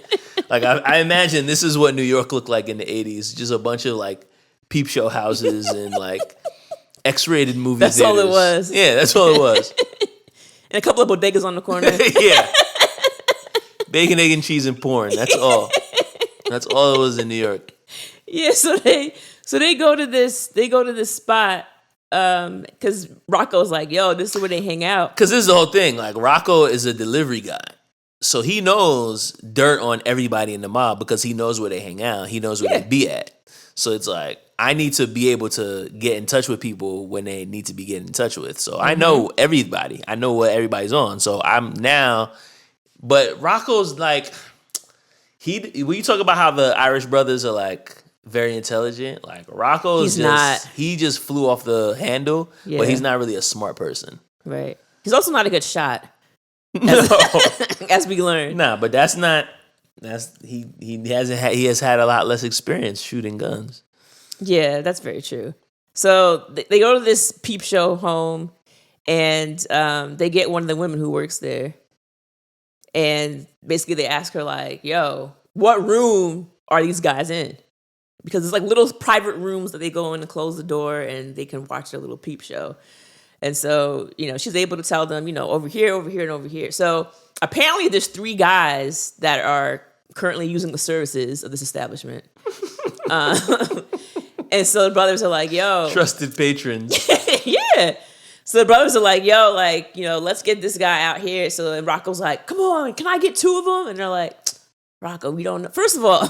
B: Like I imagine this is what New York looked like in the 80s. Just a bunch of like peep show houses and like X-rated movie
C: That's
B: theaters.
C: all it was.
B: Yeah, that's all it was.
C: And a couple of bodegas on the corner.
B: Yeah. Bacon, egg, and cheese and porn. That's all. That's all it was in New York.
C: Yeah, so they go to this spot because Rocco's like, "Yo, this is where they hang out."
B: Because this is the whole thing. Like, Rocco is a delivery guy. So he knows dirt on everybody in the mob because he knows where they hang out. He knows where they be at. So it's like, I need to be able to get in touch with people when they need to be getting in touch with. So I know everybody. I know what everybody's on. So I'm now... But Rocco's like... When you talk about how the Irish brothers are like very intelligent, like Rocco's he just flew off the handle, but he's not really a smart person.
C: Right. He's also not a good shot.
B: No.
C: As we learned.
B: Nah, but that's not... he has had a lot less experience shooting guns.
C: Yeah, that's very true. So they go to this peep show home, and they get one of the women who works there. And basically they ask her like, yo, what room are these guys in? Because it's like little private rooms that they go in and close the door and they can watch their little peep show. And so, she's able to tell them, over here, over here, and over here. So apparently there's 3 guys that are currently using the services of this establishment. And so the brothers are like, yo.
B: Trusted patrons.
C: Yeah. So the brothers are like, yo, like, let's get this guy out here. So then Rocco's like, come on, can I get 2 of them? And they're like, Rocco, we don't know. First of all,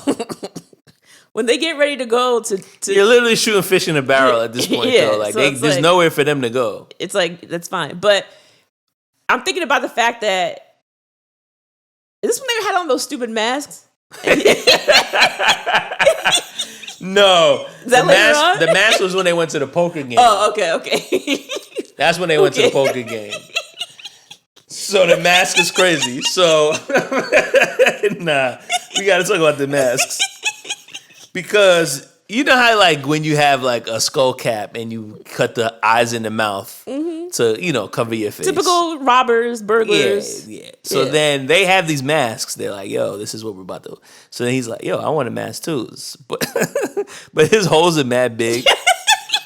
C: when they get ready to go to
B: you're literally shooting fish in a barrel at this point, though. Like, so there's nowhere for them to go.
C: It's like, that's fine. But I'm thinking about the fact that, is this when they had on those stupid masks?
B: No.
C: The
B: mask was when they went to the poker game.
C: Oh, okay.
B: That's when they went to the poker game. So the mask is crazy. So, nah, we got to talk about the masks. Because you know how, like, when you have, like, a skull cap and you cut the eyes in the mouth to, cover your face.
C: Typical robbers, burglars.
B: Yeah. So then they have these masks. They're like, yo, this is what we're about to. So then he's like, yo, I want a mask too. But his holes are mad big.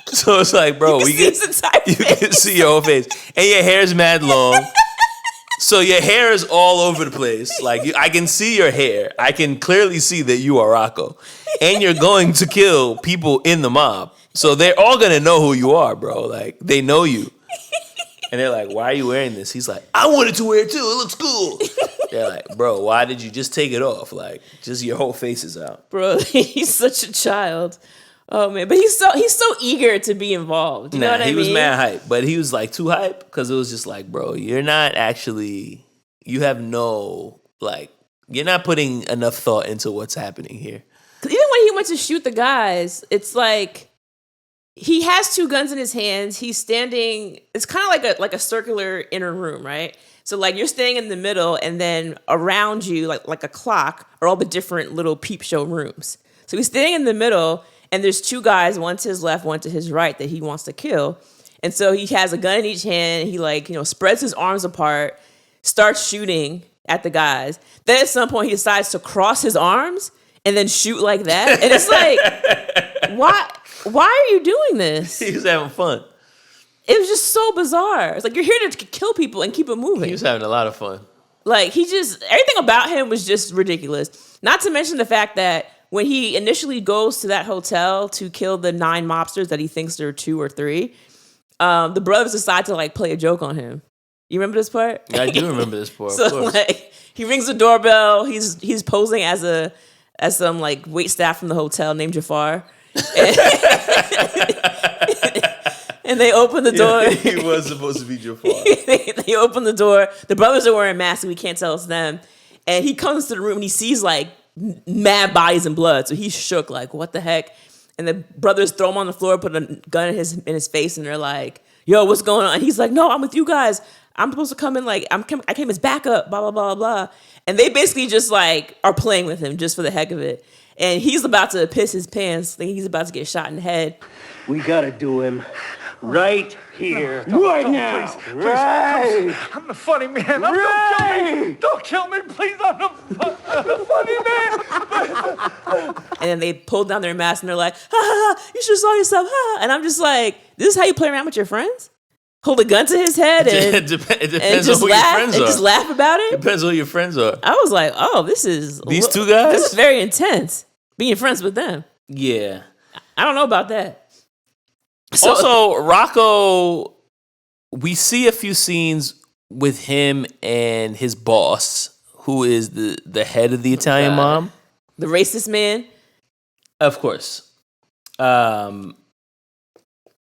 B: So it's like, bro, you can see your whole face. And your hair's mad long. So your hair is all over the place. Like, I can see your hair. I can clearly see that you are Rocco. And you're going to kill people in the mob. So they're all going to know who you are, bro. Like, they know you. And they're like, why are you wearing this? He's like, I wanted to wear it too. It looks cool. They're like, bro, why did you just take it off? Like, just your whole face is out.
C: Bro, he's such a child. Oh, man. But he's so eager to be involved. You know what I mean?
B: He was mad hype. But he was, like, too hype because it was just like, bro, you're not actually, you have no, like, you're not putting enough thought into what's happening here.
C: Even when he went to shoot the guys, it's like he has 2 guns in his hands. He's standing. It's kind of like a circular inner room, right? So like you're staying in the middle, and then around you, like a clock, are all the different little peep show rooms. So he's staying in the middle, and there's 2 guys, one to his left, one to his right, that he wants to kill. And so he has a gun in each hand. He spreads his arms apart, starts shooting at the guys. Then at some point he decides to cross his arms and then shoot like that. And it's like, why are you doing this?
B: He was having fun.
C: It was just so bizarre. It's like, you're here to kill people and keep it moving.
B: He was having a lot of fun.
C: Like, everything about him was just ridiculous. Not to mention the fact that when he initially goes to that hotel to kill the 9 mobsters that he thinks there are 2 or 3, the brothers decide to, like, play a joke on him. You remember this part?
B: Yeah, I do remember this part.
C: So,
B: of course.
C: like, he rings the doorbell. He's posing as some like wait staff from the hotel named Jafar, and they open the door.
B: Yeah, he was supposed to be Jafar.
C: They open the door. The brothers are wearing masks, so we can't tell it's them. And he comes to the room and he sees like mad bodies and blood, so he's shook, like, what the heck? And the brothers throw him on the floor, put a gun in his face, and they're like, yo, what's going on? And he's like, no, I'm with you guys. I'm supposed to come in, like, I came as backup, blah, blah, blah, blah. And they basically just, like, are playing with him just for the heck of it. And he's about to piss his pants. Like, he's about to get shot in the head.
H: We gotta do him right here.
F: Right now. Please,
H: right.
F: I'm the funny man. Don't kill me. Please, I'm the funny man.
C: And then they pull down their mask and they're like, you should have saw yourself. And I'm just like, this is how you play around with your friends? Hold a gun to his head and
B: it depends
C: and
B: on
C: just
B: who
C: laugh,
B: your friends
C: and
B: are.
C: just laugh about it?
B: Depends on who your friends are.
C: I was like, oh, this is...
B: These 2 guys?
C: This is very intense, being friends with them.
B: Yeah.
C: I don't know about that.
B: So, also, Rocco, we see a few scenes with him and his boss, who is the head of the Italian mob.
C: The racist man?
B: Of course.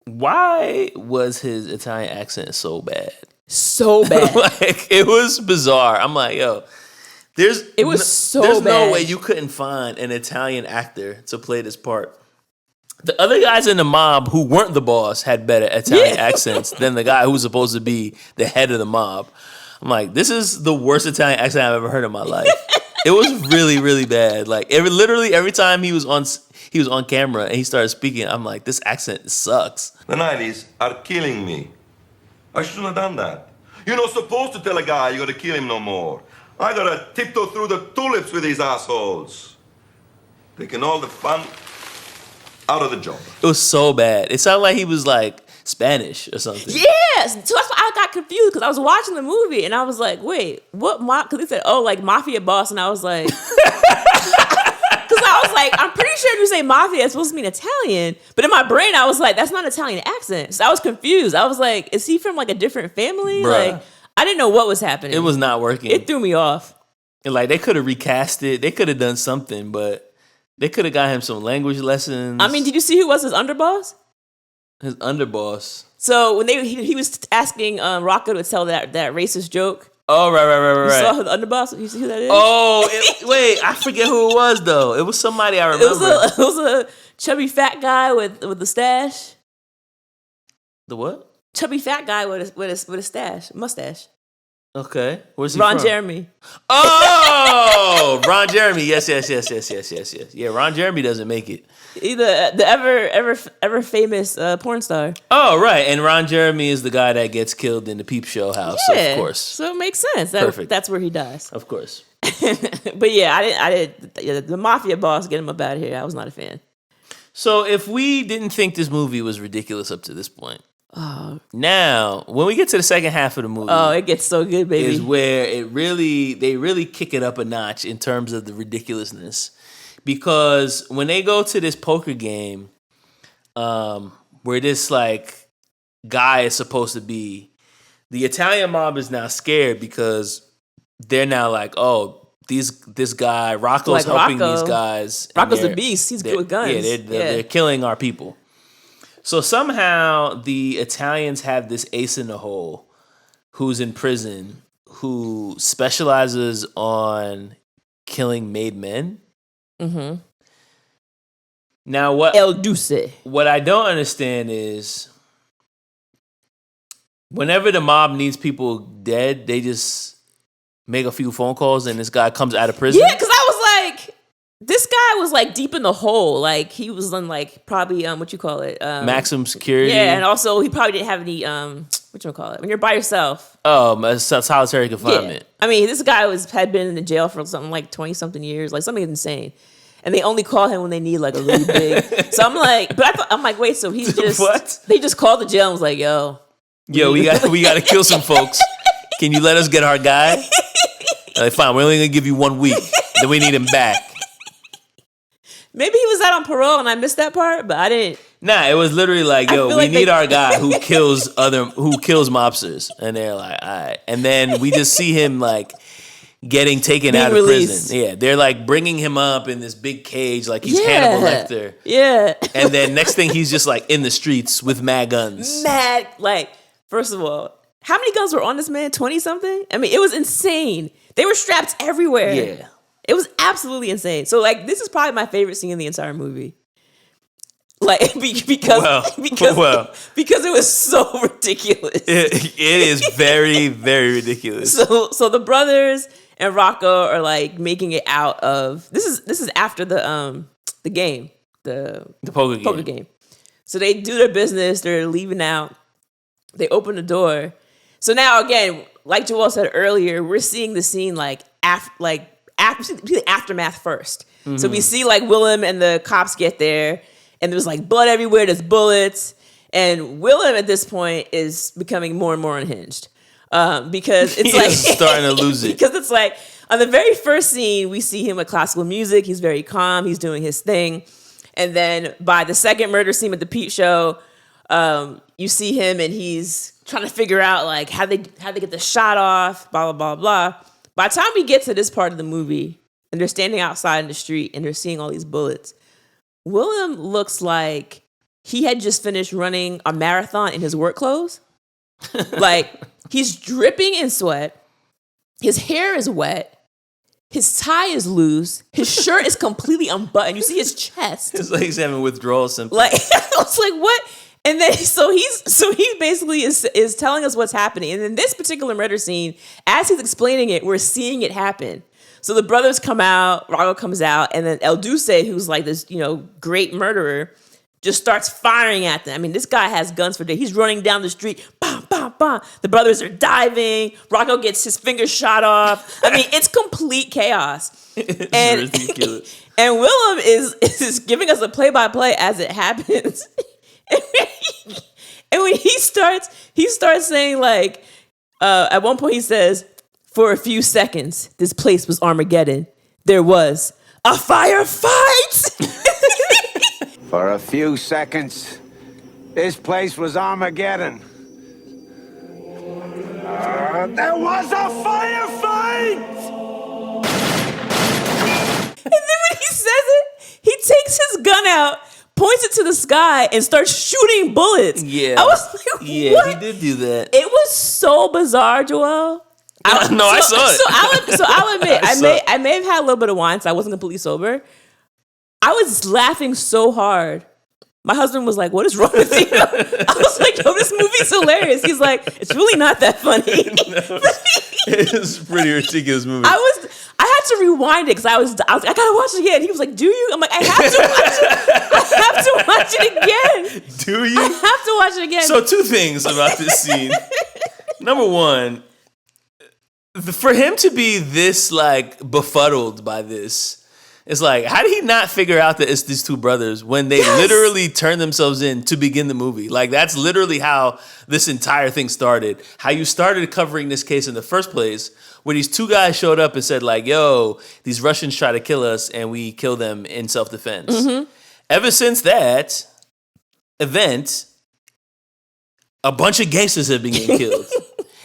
B: Why was his Italian accent so bad?
C: So bad.
B: Like, it was bizarre. I'm like, yo, there's
C: bad.
B: No way you couldn't find an Italian actor to play this part. The other guys in the mob who weren't the boss had better Italian accents than the guy who was supposed to be the head of the mob. I'm like, this is the worst Italian accent I've ever heard in my life. It was really, really bad. Like literally every time he was on camera and he started speaking, I'm like, this accent sucks.
I: The 90s are killing me. I shouldn't have done that. You're not supposed to tell a guy you gotta kill him no more. I gotta tiptoe through the tulips with these assholes. Taking all the fun out of the job.
B: It was so bad. It sounded like he was like Spanish or something.
C: Yes. So that's why I got confused because I was watching the movie and I was like, wait, what? Because they said, oh, like mafia boss. And I was like, because I was like, I'm pretty sure if you say mafia, it's supposed to mean Italian. But in my brain, I was like, that's not an Italian accent. So I was confused. I was like, is he from like a different family?
B: Bruh.
C: Like, I didn't know what was happening.
B: It was not working.
C: It threw me off.
B: And like they could have recast it. They could have done something, but they could have got him some language lessons.
C: I mean, did you see who was his underboss?
B: His underboss.
C: So when he was asking Rocco to tell that racist joke.
B: Oh, right.
C: You saw who the underboss? You see who that is?
B: Oh, wait, I forget who it was though. It was somebody I remember.
C: It was a chubby fat guy with the stash.
B: The what?
C: Chubby fat guy with a stash, mustache.
B: Okay, where's he
C: Ron
B: from?
C: Jeremy.
B: Oh, Ron Jeremy. Yes. Yeah, Ron Jeremy doesn't make it.
C: Either the ever famous porn star.
B: Oh, right. And Ron Jeremy is the guy that gets killed in the Peep Show house, of course.
C: So it makes sense.
B: Perfect.
C: That's where he dies.
B: Of course.
C: But yeah, I did the mafia boss, get him up out of here. I was not a fan.
B: So if we didn't think this movie was ridiculous up to this point, now when we get to the second half of the movie,
C: it gets so good, baby.
B: Is where they really kick it up a notch in terms of the ridiculousness. Because when they go to this poker game, where this like guy is supposed to be, the Italian mob is now scared because they're now like, oh, this guy Rocco's
C: like
B: helping
C: Rocco.
B: these guys.
C: Rocco's the beast. He's good with guns.
B: Yeah, they're killing our people. So somehow the Italians have this ace in the hole who's in prison who specializes on killing made men.
C: Mm-hmm.
B: Now what
C: El Duce.
B: What I don't understand is whenever the mob needs people dead, they just make a few phone calls and this guy comes out of prison.
C: Yeah, because I was like, this guy was like deep in the hole. Like he was on like probably what you call it,
B: maximum security.
C: Yeah, and also he probably didn't have any what you call it when you're by yourself.
B: Oh, solitary confinement.
C: Yeah. I mean, this guy had been in the jail for something like 20-something years, like something insane. And they only call him when they need like a really big. So I'm like, I'm like, wait, so he's just
B: what?
C: They just called the jail and was like, yo,
B: we got to kill some folks. Can you let us get our guy? Like, fine, we're only gonna give you 1 week. Then we need him back.
C: Maybe he was out on parole and I missed that part, but I didn't.
B: Nah, it was literally like, yo, we need our guy who kills mobsters. And they're like, all right. And then we just see him like getting taken out of prison. Yeah, they're like bringing him up in this big cage like he's Hannibal Lecter.
C: Yeah.
B: And then next thing he's just like in the streets with mad guns.
C: Like, first of all, how many guns were on this man? 20-something? I mean, it was insane. They were strapped everywhere.
B: Yeah.
C: It was absolutely insane. So like, this is probably my favorite scene in the entire movie. Like because it was so ridiculous.
B: It is very, very ridiculous.
C: So the brothers and Rocco are like making it out of this is after the game, the poker game. So they do their business. They're leaving out. They open the door. So now again, like Joel said earlier, we're seeing the scene like after the aftermath first. Mm-hmm. So we see like Willem and the cops get there. And there's like blood everywhere. There's bullets. And Willem at this point is becoming more and more unhinged. Because it's like
B: starting to lose it.
C: Because it's like on the very first scene, we see him with classical music. He's very calm. He's doing his thing. And then by the second murder scene at the Pete Show, you see him and he's trying to figure out like how they get the shot off, blah, blah, blah, blah. By the time we get to this part of the movie and they're standing outside in the street and they're seeing all these bullets, Willem looks like he had just finished running a marathon in his work clothes. Like, he's dripping in sweat. His hair is wet. His tie is loose. His shirt is completely unbuttoned. You see his chest.
B: It's like he's having withdrawal symptoms.
C: Like, I was like, what? And then, so he basically is telling us what's happening. And in this particular murder scene, as he's explaining it, we're seeing it happen. So the brothers come out, Rocco comes out, and then El Duce, who's like this, great murderer, just starts firing at them. I mean, this guy has guns for days. He's running down the street. Bam, bam, bam. The brothers are diving. Rocco gets his fingers shot off. I mean, it's complete chaos.
B: It's ridiculous.
C: And Willem is giving us a play-by-play as it happens. And when he starts saying, like, at one point he says, for a few seconds, this place was Armageddon. There was a firefight.
J: For a few seconds, this place was Armageddon. There was a firefight!
C: And then when he says it, he takes his gun out, points it to the sky, and starts shooting bullets.
B: Yeah.
C: I was like,
B: yeah,
C: what?
B: he did do that.
C: It was so bizarre, Joel.
B: I saw it.
C: So I'll admit,
B: I
C: I may have had a little bit of wine, so I wasn't completely sober. I was laughing so hard. My husband was like, what is wrong with you? I was like, yo, this movie's hilarious. He's like, it's really not that funny.
B: It's a pretty ridiculous movie.
C: I had to rewind it because I gotta watch it again. He was like, do you? I'm like, I have to watch it. I have to watch it again.
B: Do you?
C: I have to watch it again.
B: So 2 things about this scene. Number 1, for him to be this like befuddled by this, it's like, how did he not figure out that it's these 2 brothers when they literally turned themselves in to begin the movie? Like, that's literally how this entire thing started. How you started covering this case in the first place, where these 2 guys showed up and said, like, yo, these Russians try to kill us and we kill them in self-defense. Mm-hmm. Ever since that event, a bunch of gangsters have been getting killed.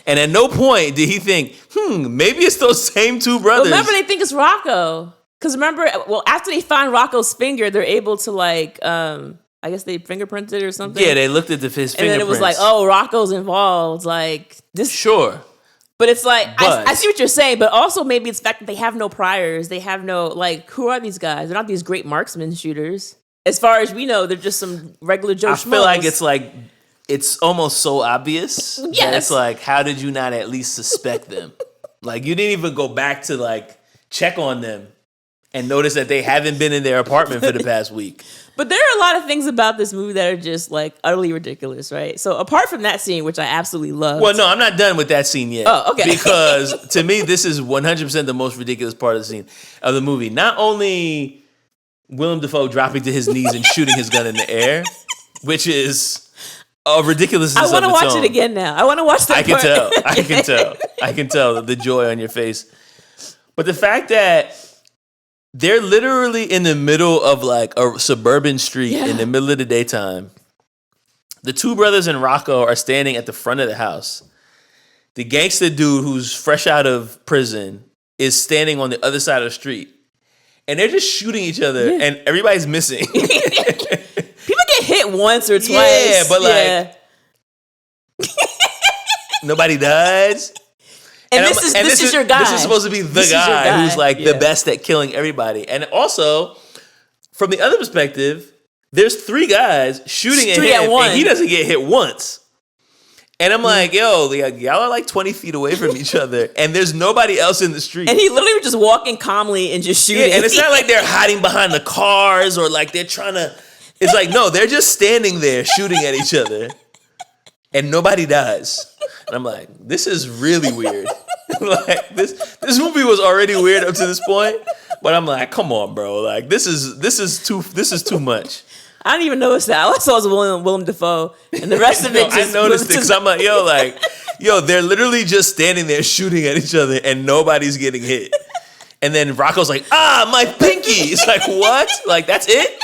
B: And at no point did he think, maybe it's those same 2 brothers.
C: Remember, they think it's Rocco. Because remember, after they find Rocco's finger, they're able to, like, I guess they fingerprinted or something.
B: Yeah, they looked at his fingerprints.
C: And then it was like, oh, Rocco's involved. Like, this.
B: Sure.
C: But it's like, I see what you're saying, but also maybe it's the fact that they have no priors. They have no, like, who are these guys? They're not these great marksman shooters. As far as we know, they're just some regular Joe schmoes.
B: I feel like it's almost so obvious.
C: Yes.
B: That it's like, how did you not at least suspect them? Like, you didn't even go back to, like, check on them and notice that they haven't been in their apartment for the past week.
C: But there are a lot of things about this movie that are just, like, utterly ridiculous, right? So apart from that scene, which I absolutely love.
B: Well, no, I'm not done with that scene yet.
C: Oh, okay.
B: Because to me, this is 100% the most ridiculous part of the scene of the movie. Not only Willem Dafoe dropping to his knees and shooting his gun in the air, which is a ridiculousness of its own.
C: I want to watch it again now. I want to watch that
B: I can tell the joy on your face. But the fact that they're literally in the middle of like a suburban street in the middle of the daytime. The 2 brothers and Rocco are standing at the front of the house. The gangster dude who's fresh out of prison is standing on the other side of the street. And they're just shooting each other and everybody's missing.
C: People get hit once or twice.
B: Yeah, but like nobody dies.
C: And this is your guy.
B: This is supposed to be the guy who's like the best at killing everybody. And also, from the other perspective, there's 3 guys shooting at him and he doesn't get hit once. And I'm like, yo, y'all are like 20 feet away from each other and there's nobody else in the street.
C: And he literally was just walking calmly and just shooting.
B: Yeah, and it's not like they're hiding behind the cars or like they're trying to... It's like, no, they're just standing there shooting at each other and nobody dies. And I'm like, this is really weird. Like this movie was already weird up to this point, but I'm like, come on, bro. Like this is too much.
C: I didn't even notice that. All I saw was Willem Dafoe, and the rest of it just...
B: I noticed it because I'm like, yo, they're literally just standing there shooting at each other and nobody's getting hit. And then Rocco's like, my pinky. It's like, what? Like, that's it?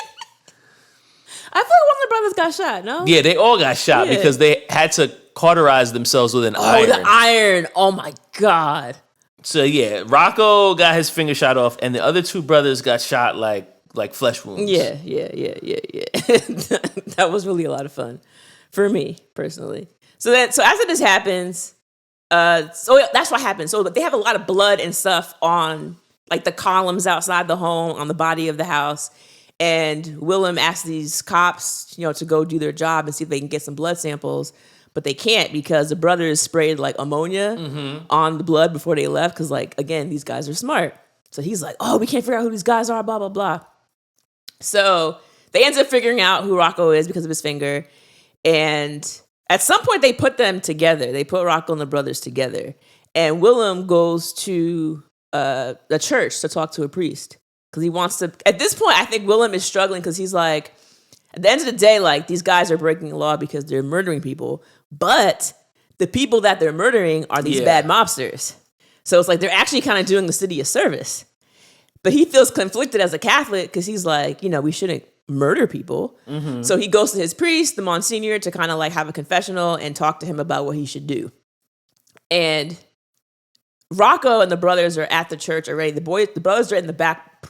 C: I feel like one of the brothers got shot, no?
B: Yeah, they all got shot because they had to cauterize themselves with an iron.
C: Oh, the iron. Oh, my God.
B: So, yeah, Rocco got his finger shot off, and the other 2 brothers got shot like flesh wounds.
C: Yeah. That was really a lot of fun for me, personally. So after this happens, that's what happens. So they have a lot of blood and stuff on, like, the columns outside the home, on the body of the house. And Willem asks these cops, to go do their job and see if they can get some blood samples. But they can't because the brothers sprayed like ammonia on the blood before they left. Because, like, again, these guys are smart. So he's like, oh, we can't figure out who these guys are, blah, blah, blah. So they end up figuring out who Rocco is because of his finger. And at some point, they put them together. They put Rocco and the brothers together. And Willem goes to a church to talk to a priest because he wants to. At this point, I think Willem is struggling because he's like, at the end of the day, like, these guys are breaking the law because they're murdering people. But the people that they're murdering are these bad mobsters. So it's like they're actually kind of doing the city a service. But he feels conflicted as a Catholic because he's like, we shouldn't murder people. Mm-hmm. So he goes to his priest, the Monsignor, to kind of like have a confessional and talk to him about what he should do. And Rocco and the brothers are at the church already. The brothers are in the back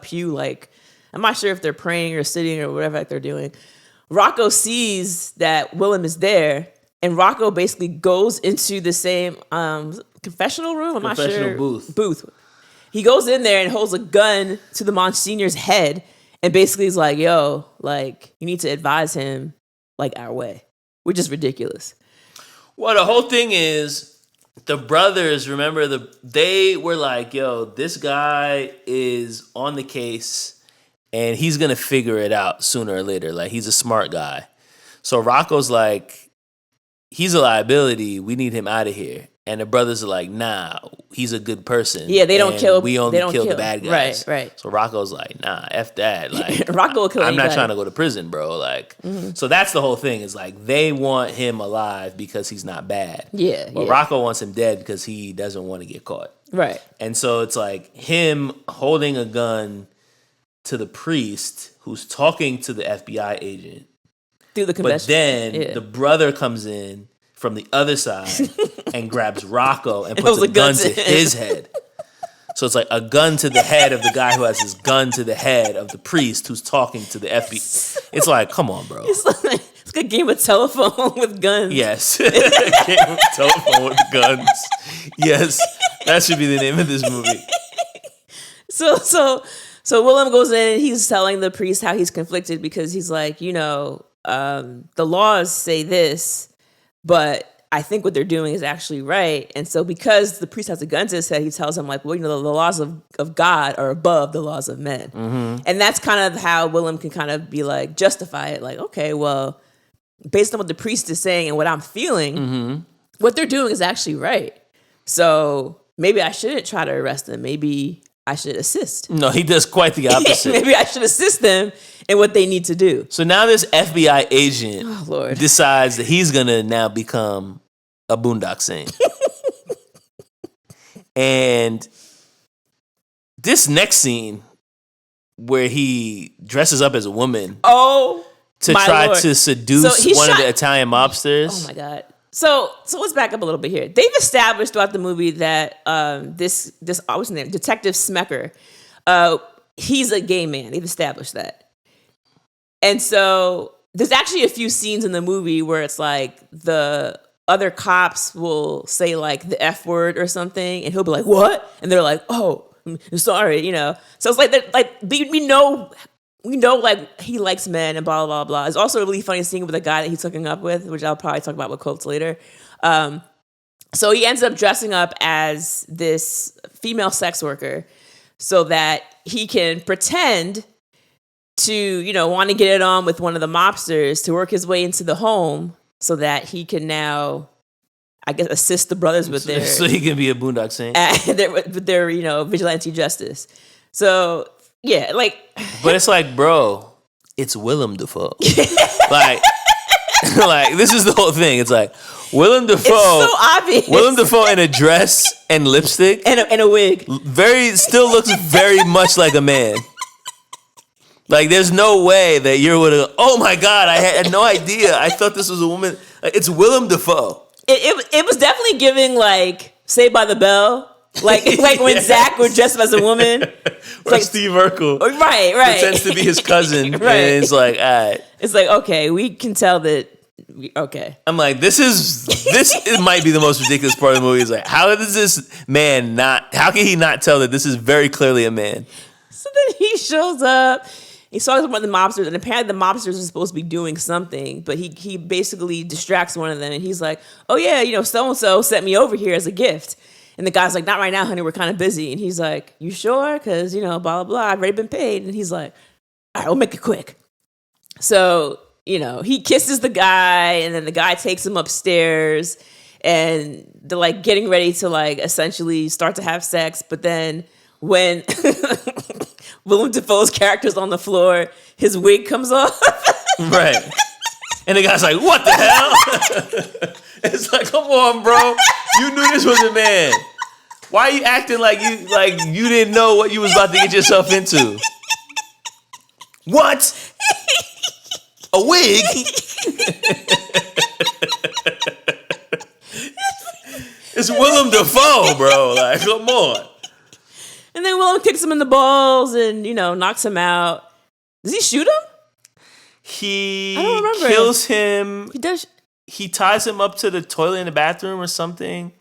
C: pew, like, I'm not sure if they're praying or sitting or whatever they're doing. Rocco sees that Willem is there, and Rocco basically goes into the same confessional room. I'm not sure. Booth. He goes in there and holds a gun to the Monsignor's head, and basically is like, "Yo, like, you need to advise him like our way," which is ridiculous.
B: Well, the whole thing is the brothers. Remember, they were like, "Yo, this guy is on the case." And he's going to figure it out sooner or later. Like, he's a smart guy. So Rocco's like, he's a liability. We need him out of here. And the brothers are like, nah, he's a good person.
C: Yeah, they don't kill.
B: We only kill the bad guys.
C: Right.
B: So Rocco's like, nah, F that. Like,
C: Rocco will kill
B: I'm
C: anybody.
B: not trying to go to prison, bro. Like, so that's the whole thing. Is like, they want him alive because he's not bad.
C: Yeah.
B: But Rocco wants him dead because he doesn't want to get caught.
C: Right.
B: And so it's like him holding a gun to the priest who's talking to the FBI agent.
C: Through the confession.
B: But then the brother comes in from the other side and grabs Rocco and puts a gun to his head. So it's like a gun to the head of the guy who has his gun to the head of the priest who's talking to the FBI. It's like, come on, bro.
C: It's like a game of telephone with guns.
B: Yes. A game of telephone with guns. Yes. That should be the name of this movie.
C: So Willem goes in and he's telling the priest how he's conflicted because he's like, the laws say this, but I think what they're doing is actually right. And so because the priest has a gun to his head, he tells him like, well, the laws of God are above the laws of men. Mm-hmm. And that's kind of how Willem can kind of be like, justify it. Like, okay, well, based on what the priest is saying and what I'm feeling, what they're doing is actually right. So maybe I shouldn't try to arrest them. Maybe I should assist.
B: No, he does quite the opposite.
C: Maybe I should assist them in what they need to do.
B: So now this FBI agent decides that he's going to now become a Boondock Saint. And this next scene where he dresses up as a woman to try to seduce one of the Italian mobsters.
C: Oh my God. So let's back up a little bit here. They've established throughout the movie that this what's his name? Detective Smecker, he's a gay man. They've established that. And so there's actually a few scenes in the movie where it's like the other cops will say like the F word or something, and he'll be like, "What?" And they're like, "Oh, I'm sorry," So it's like we know like he likes men and blah, blah, blah. It's also a really funny scene with a guy that he's hooking up with, which I'll probably talk about with quotes later. So he ends up dressing up as this female sex worker so that he can pretend to, want to get it on with one of the mobsters to work his way into the home so that he can now, I guess, assist the brothers with their...
B: So he can be a Boondock Saint.
C: with their, vigilante justice. So... yeah, like...
B: But it's like, bro, it's Willem Dafoe. like, this is the whole thing. It's like, Willem Dafoe...
C: It's so obvious.
B: Willem Dafoe in a dress and lipstick.
C: And a wig.
B: Still looks very much like a man. Like, there's no way that you're with a... Oh, my God, I had no idea. I thought this was a woman. Like, it's Willem Dafoe.
C: It was definitely giving, like, Saved by the Bell... Like when Zach would dress up as a woman.
B: Or like, Steve Urkel.
C: Right.
B: Pretends to be his cousin. Right. And it's like, all right.
C: It's like, okay, we can tell that, okay.
B: I'm like, this might be the most ridiculous part of the movie. It's like, how does this man how can he not tell that this is very clearly a man?
C: So then he shows up. He saw one of the mobsters, and apparently the mobsters are supposed to be doing something, but he basically distracts one of them, and he's like, oh yeah, so-and-so sent me over here as a gift. And the guy's like, not right now, honey, we're kind of busy. And he's like, you sure? Because, blah, blah, blah, I've already been paid. And he's like, all right, we'll make it quick. So, he kisses the guy, and then the guy takes him upstairs, and they're like getting ready to like essentially start to have sex. But then when Willem Dafoe's character's on the floor, his wig comes off.
B: Right. And the guy's like, what the hell? It's like, come on, bro. You knew this was a man. Why are you acting like you didn't know what you was about to get yourself into? What? A wig? It's Willem Dafoe, bro. Like, come on.
C: And then Willem kicks him in the balls and, knocks him out. Does he shoot him?
B: He
C: I don't remember.
B: Kills him.
C: He does.
B: He ties him up to the toilet in the bathroom or something.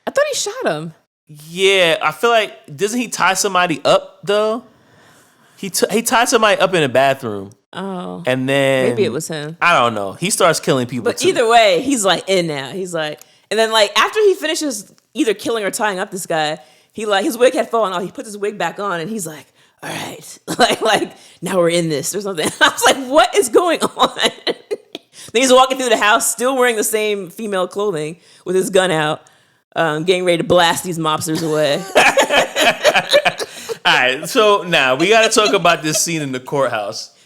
C: I thought he shot him.
B: Yeah, I feel like, doesn't he tie somebody up, though? He tied somebody up in the bathroom.
C: Oh.
B: And then...
C: Maybe it was him.
B: I don't know. He starts killing people,
C: But either way, he's like in now. He's like... And then like after he finishes either killing or tying up this guy, he like his wig had fallen off. He puts his wig back on and he's like, all right, like now we're in this or something. I was like, what is going on? Then he's walking through the house, still wearing the same female clothing with his gun out, getting ready to blast these mobsters away.
B: All right, so now we got to talk about this scene in the courthouse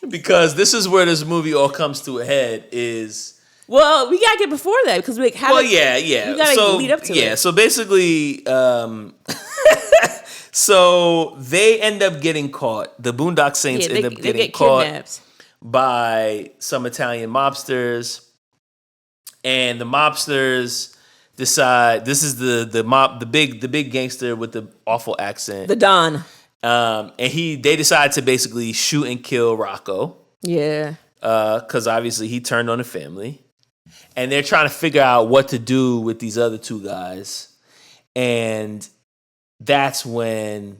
B: because this is where this movie all comes to a head.
C: Well, we gotta get before that because we have.
B: Well, yeah.
C: We gotta lead up to it.
B: Yeah, so basically, so they end up getting caught. The Boondock Saints end up getting caught
C: kidnapped
B: by some Italian mobsters, and the mobsters decide this is the big gangster with the awful accent,
C: the Don,
B: and they decide to basically shoot and kill Rocco.
C: Yeah,
B: because obviously he turned on the family. And they're trying to figure out what to do with these other two guys. And that's when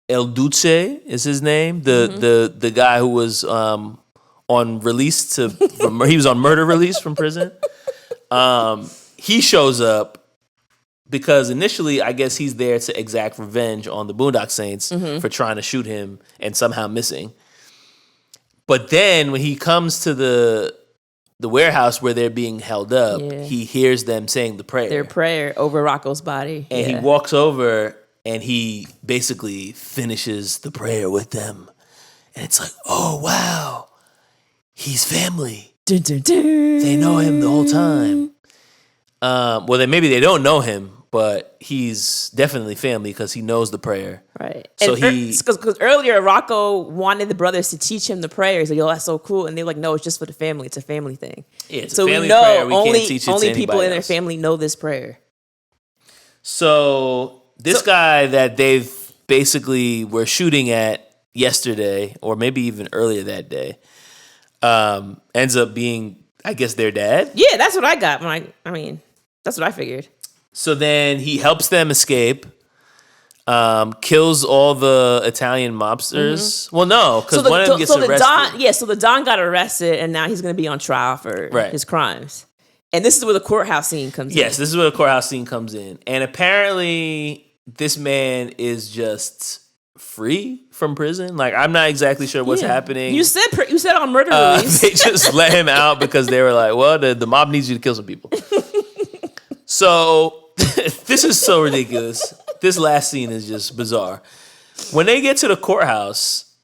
B: El Duce is his name. The guy who was on release he was on murder release from prison. He shows up because initially I guess he's there to exact revenge on the Boondock Saints for trying to shoot him and somehow missing. But then when he comes to the warehouse where they're being held up, he hears them saying the prayer.
C: Their prayer over Rocco's body.
B: And he walks over and he basically finishes the prayer with them. And it's like, oh, wow, he's family.
C: Dun, dun, dun.
B: They know him the whole time. Well, then maybe they don't know him, but he's definitely family because he knows the prayer.
C: Right.
B: So
C: because earlier Rocco wanted the brothers to teach him the prayer. He's like, "Yo, that's so cool," and they're like, "No, it's just for the family. It's a family thing."
B: Yeah, it's
C: so
B: a family
C: we know
B: prayer. We can't teach it
C: only
B: to
C: people in their
B: else.
C: family know this prayer.
B: So this guy that they've basically were shooting at yesterday, or maybe even earlier that day, ends up being, I guess, their dad.
C: Yeah, that's what I got. That's what I figured.
B: So then he helps them escape, kills all the Italian mobsters. Mm-hmm. Well, no, because one of them gets arrested.
C: So the Don got arrested, and now he's going to be on trial for his crimes. And this is where the courthouse scene comes in.
B: Yes, this is where the courthouse scene comes in. And apparently, this man is just free from prison. Like, I'm not exactly sure what's happening.
C: You said on murder release.
B: They just let him out because they were like, well, the mob needs you to kill some people. So this is so ridiculous. This last scene is just bizarre. When they get to the courthouse,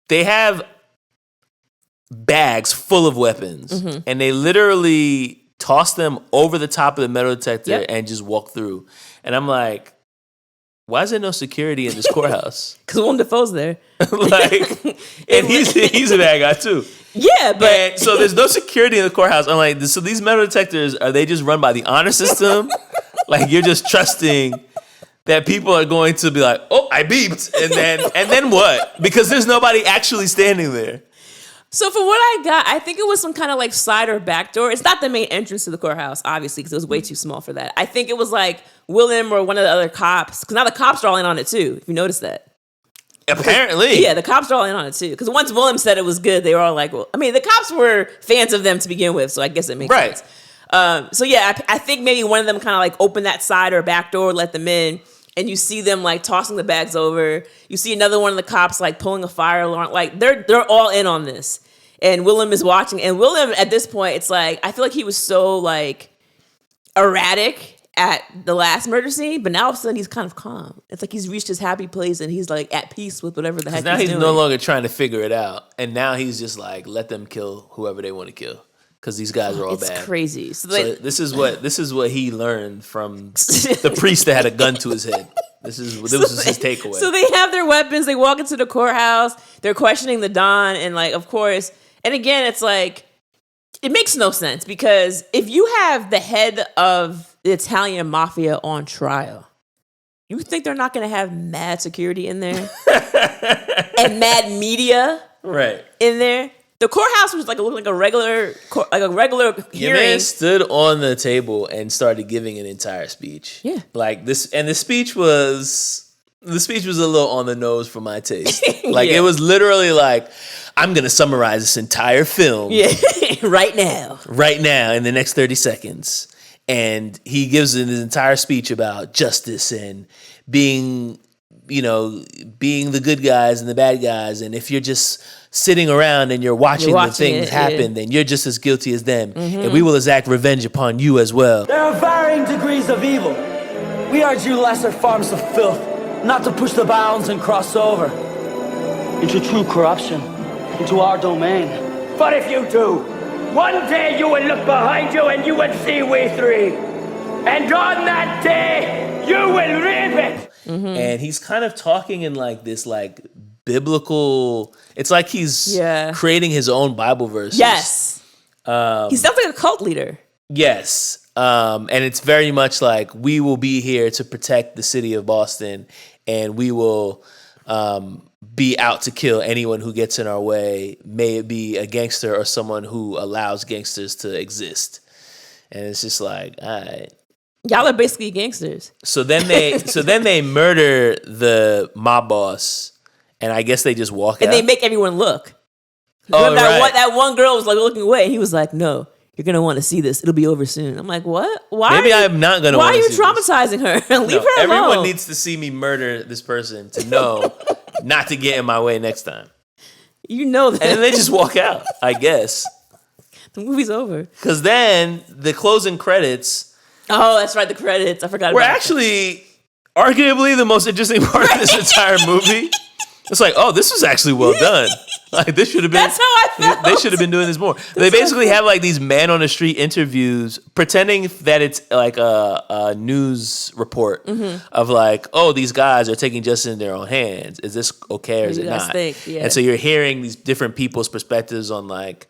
B: they have bags full of weapons, and they literally toss them over the top of the metal detector and just walk through. And I'm like, why is there no security in this courthouse?
C: Because Willem Dafoe's there.
B: And he's a bad guy too.
C: Yeah, but
B: so there's no security in the courthouse. I'm like, so these metal detectors, are they just run by the honor system? Like, you're just trusting that people are going to be like, oh, I beeped, and then what? Because there's nobody actually standing there.
C: So for what I got, I think it was some kind of like side or back door. It's not the main entrance to the courthouse, obviously, because it was way too small for that. I think it was like Willem or one of the other cops, because now the cops are all in on it too, if you notice that.
B: Apparently.
C: Yeah, the cops are all in on it too. Because once Willem said it was good, they were all like, well, I mean, the cops were fans of them to begin with, so I guess it makes sense. So yeah, I think maybe one of them kind of like opened that side or back door, let them in, and you see them like tossing the bags over. You see another one of the cops like pulling a fire alarm. Like they're all in on this, and Willem is watching. And Willem at this point, it's like I feel like he was so like erratic at the last murder scene, but now all of a sudden he's kind of calm. It's like he's reached his happy place and he's like at peace with whatever the heck
B: now he's
C: doing.
B: no longer trying to figure it out, and now he's just like, let them kill whoever they want to kill because these guys are all
C: it's
B: bad.
C: It's crazy.
B: So this is what he learned from the priest that had a gun to his head. This was his takeaway.
C: So they have their weapons. They walk into the courthouse. They're questioning the Don, and like, of course, and again, it's like it makes no sense because if you have the head of the Italian mafia on trial, you think they're not going to have mad security in there and mad media in there? The courthouse was like looked like a regular hearing.
B: Your man stood on the table and started giving an entire speech.
C: Yeah,
B: like this, and the speech was a little on the nose for my taste. Like it was literally like, I'm gonna summarize this entire film,
C: right now,
B: in the next 30 seconds. And he gives an entire speech about justice and being the good guys and the bad guys. And if you're just sitting around and you're watching the things happen, then you're just as guilty as them. Mm-hmm. And we will exact revenge upon you as well.
K: There are varying degrees of evil. We urge you lesser forms of filth not to push the bounds and cross over into true corruption, into our domain.
H: But if you do, one day you will look behind you and you will see we three. And on that day, you will reap it.
B: Mm-hmm. And he's kind of talking in like this like biblical, it's like he's creating his own Bible verses.
C: Yes. He sounds like a cult leader.
B: Yes. And it's very much like, we will be here to protect the city of Boston, and we will be out to kill anyone who gets in our way, may it be a gangster or someone who allows gangsters to exist. And it's just like, all right.
C: Y'all are basically gangsters.
B: So then they murder the mob boss, and I guess they just walk out.
C: And they make everyone look.
B: Oh,
C: that one girl was like looking away, and he was like, no, you're going to want to see this. It'll be over soon. I'm like, what? Why?
B: Maybe I'm not going to
C: want
B: to
C: see this. Why are you traumatizing her? Leave her alone.
B: Everyone needs to see me murder this person to know not to get in my way next time.
C: You know that.
B: And then they just walk out, I guess.
C: The movie's over.
B: Because then the closing credits...
C: Oh, that's right, the credits. I forgot about
B: that. We're actually arguably the most interesting part of this entire movie. It's like, oh, this was actually well done. Like, this should have been...
C: That's how I felt.
B: They should have been doing this more. They basically have like these man on the street interviews pretending that it's like a news report of like, oh, these guys are taking justice in their own hands. Is this okay or is it not? And so you're hearing these different people's perspectives on like,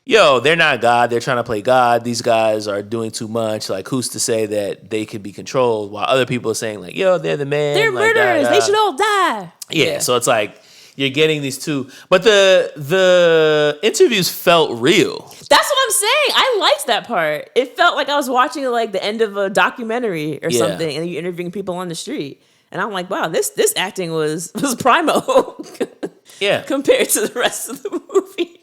B: yo, they're not God. They're trying to play God. These guys are doing too much. Like, who's to say that they can be controlled? While other people are saying like, yo, they're the man.
C: They're
B: like,
C: murderers. They should all die.
B: Yeah. So it's like you're getting these two, but the interviews felt real.
C: That's what I'm saying. I liked that part. It felt like I was watching like the end of a documentary or something, and you're interviewing people on the street. And I'm like, wow, this acting was primo.
B: Yeah.
C: Compared to the rest of the movie.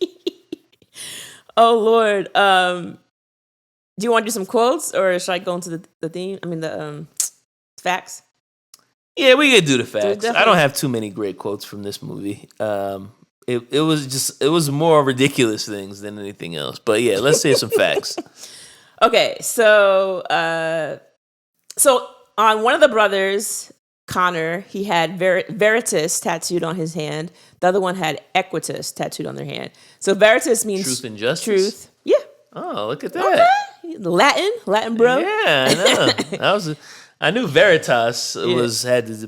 C: Oh Lord. Do you want to do some quotes, or should I go into the theme? I mean the facts.
B: Yeah, we could do the facts. I don't have too many great quotes from this movie. It was more ridiculous things than anything else. But yeah, let's say some facts.
C: Okay, so on one of the brothers, Connor, he had Veritas tattooed on his hand. The other one had Equitas tattooed on their hand. So Veritas means
B: truth and justice.
C: Truth. Yeah.
B: Oh, look at that.
C: Okay. Latin, bro.
B: Yeah, I know. I knew Veritas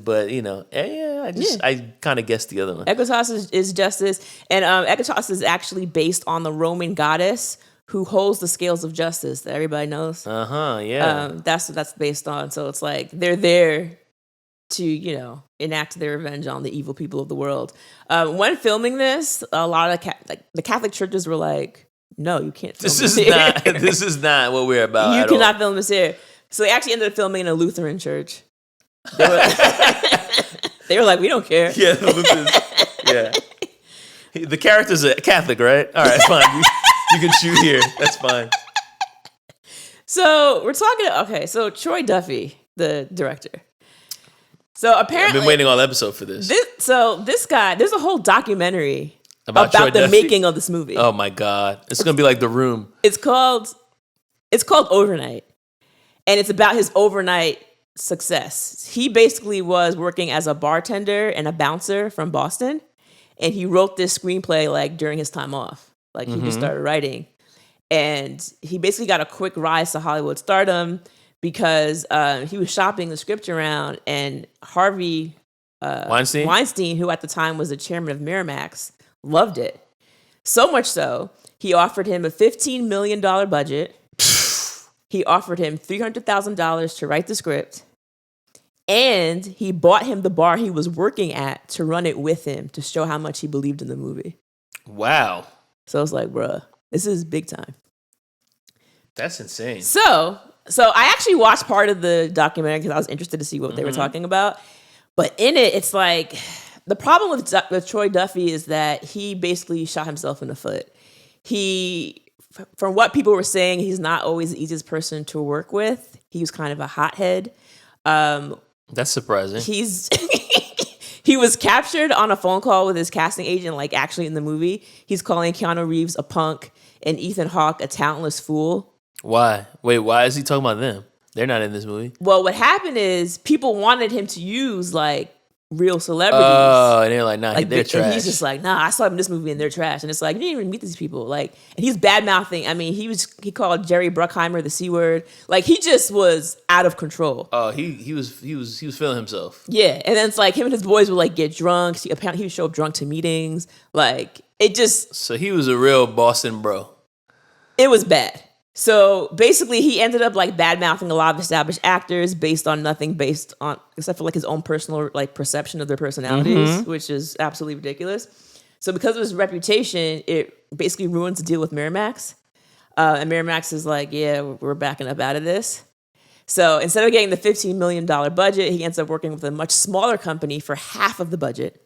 B: but you know, I kind of guessed the other one.
C: Equitas is justice, and Equitas is actually based on the Roman goddess who holds the scales of justice that everybody knows.
B: Yeah.
C: That's what that's based on. So it's like they're there to, you know, enact their revenge on the evil people of the world. When filming this, a lot of the Catholic churches were like, "No, you can't film this here.
B: This is not what we're about.
C: You cannot film this here." So they actually ended up filming in a Lutheran church. They were like, "We don't care."
B: Yeah, the Lutherans. Yeah, the character's a Catholic, right? All right, fine. You can shoot here. That's fine.
C: So we're talking. Okay, so Troy Duffy, the director. So apparently,
B: I've been waiting all episode for this.
C: This guy, there's a whole documentary
B: about
C: the
B: Duffy?
C: making of this movie.
B: Oh my God, it's gonna be like The Room.
C: It's called Overnight, and it's about his overnight success. He basically was working as a bartender and a bouncer from Boston, and he wrote this screenplay like during his time off. Like he just started writing, and he basically got a quick rise to Hollywood stardom because he was shopping the script around, and Harvey Weinstein, who at the time was the chairman of Miramax, loved it. So much so, he offered him a $15 million budget. He offered him $300,000 to write the script. And he bought him the bar he was working at to run it with him to show how much he believed in the movie.
B: Wow.
C: So I was like, bruh, this is big time.
B: That's insane.
C: So I actually watched part of the documentary because I was interested to see what they were talking about. But in it, it's like, the problem with Troy Duffy is that he basically shot himself in the foot. From what people were saying, he's not always the easiest person to work with. He was kind of a hothead.
B: That's surprising.
C: He was captured on a phone call with his casting agent, like actually in the movie. He's calling Keanu Reeves a punk and Ethan Hawke a talentless fool.
B: Why? Wait, why is he talking about them? They're not in this movie.
C: Well, what happened is people wanted him to use like real celebrities.
B: Oh, and they're like, nah, they're trash.
C: And he's just like, nah, I saw him in this movie and they're trash. And it's like, you didn't even meet these people. Like, and he's bad mouthing. I mean, he called Jerry Bruckheimer the C word. Like, he just was out of control.
B: Oh, he was feeling himself.
C: Yeah, and then it's like him and his boys would like get drunk. Apparently, he would show up drunk to meetings. Like, it just.
B: So he was a real Boston bro.
C: It was bad. So basically, he ended up like bad mouthing a lot of established actors based on nothing, except for like his own personal like perception of their personalities, which is absolutely ridiculous. So because of his reputation, it basically ruins the deal with Miramax. And Miramax is like, yeah, we're backing up out of this. So instead of getting the $15 million budget, he ends up working with a much smaller company for half of the budget.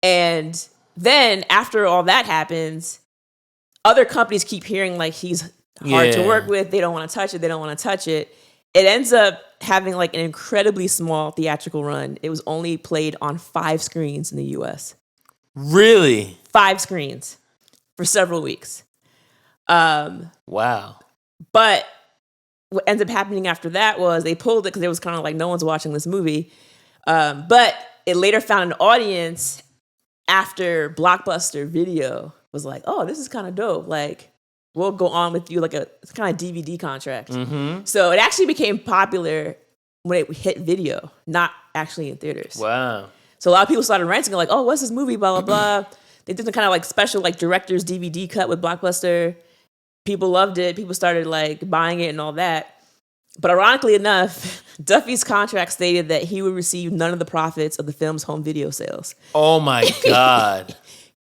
C: And then after all that happens, other companies keep hearing like he's hard to work with. They don't want to touch it. They don't want to touch it. It ends up having like an incredibly small theatrical run. It was only played on 5 screens in the U.S.
B: Really?
C: 5 screens for several weeks.
B: Wow.
C: But what ended up happening after that was they pulled it because it was kind of like no one's watching this movie. But it later found an audience after Blockbuster Video was like, oh, this is kind of dope. Like, we'll go on with you like it's kind of DVD contract. So it actually became popular when it hit video, not actually in theaters.
B: Wow.
C: So a lot of people started renting it like, oh, what's this movie, blah, blah, blah. They did the kind of like special like director's DVD cut with Blockbuster. People loved it. People started like buying it and all that. But ironically enough, Duffy's contract stated that he would receive none of the profits of the film's home video sales.
B: Oh my God.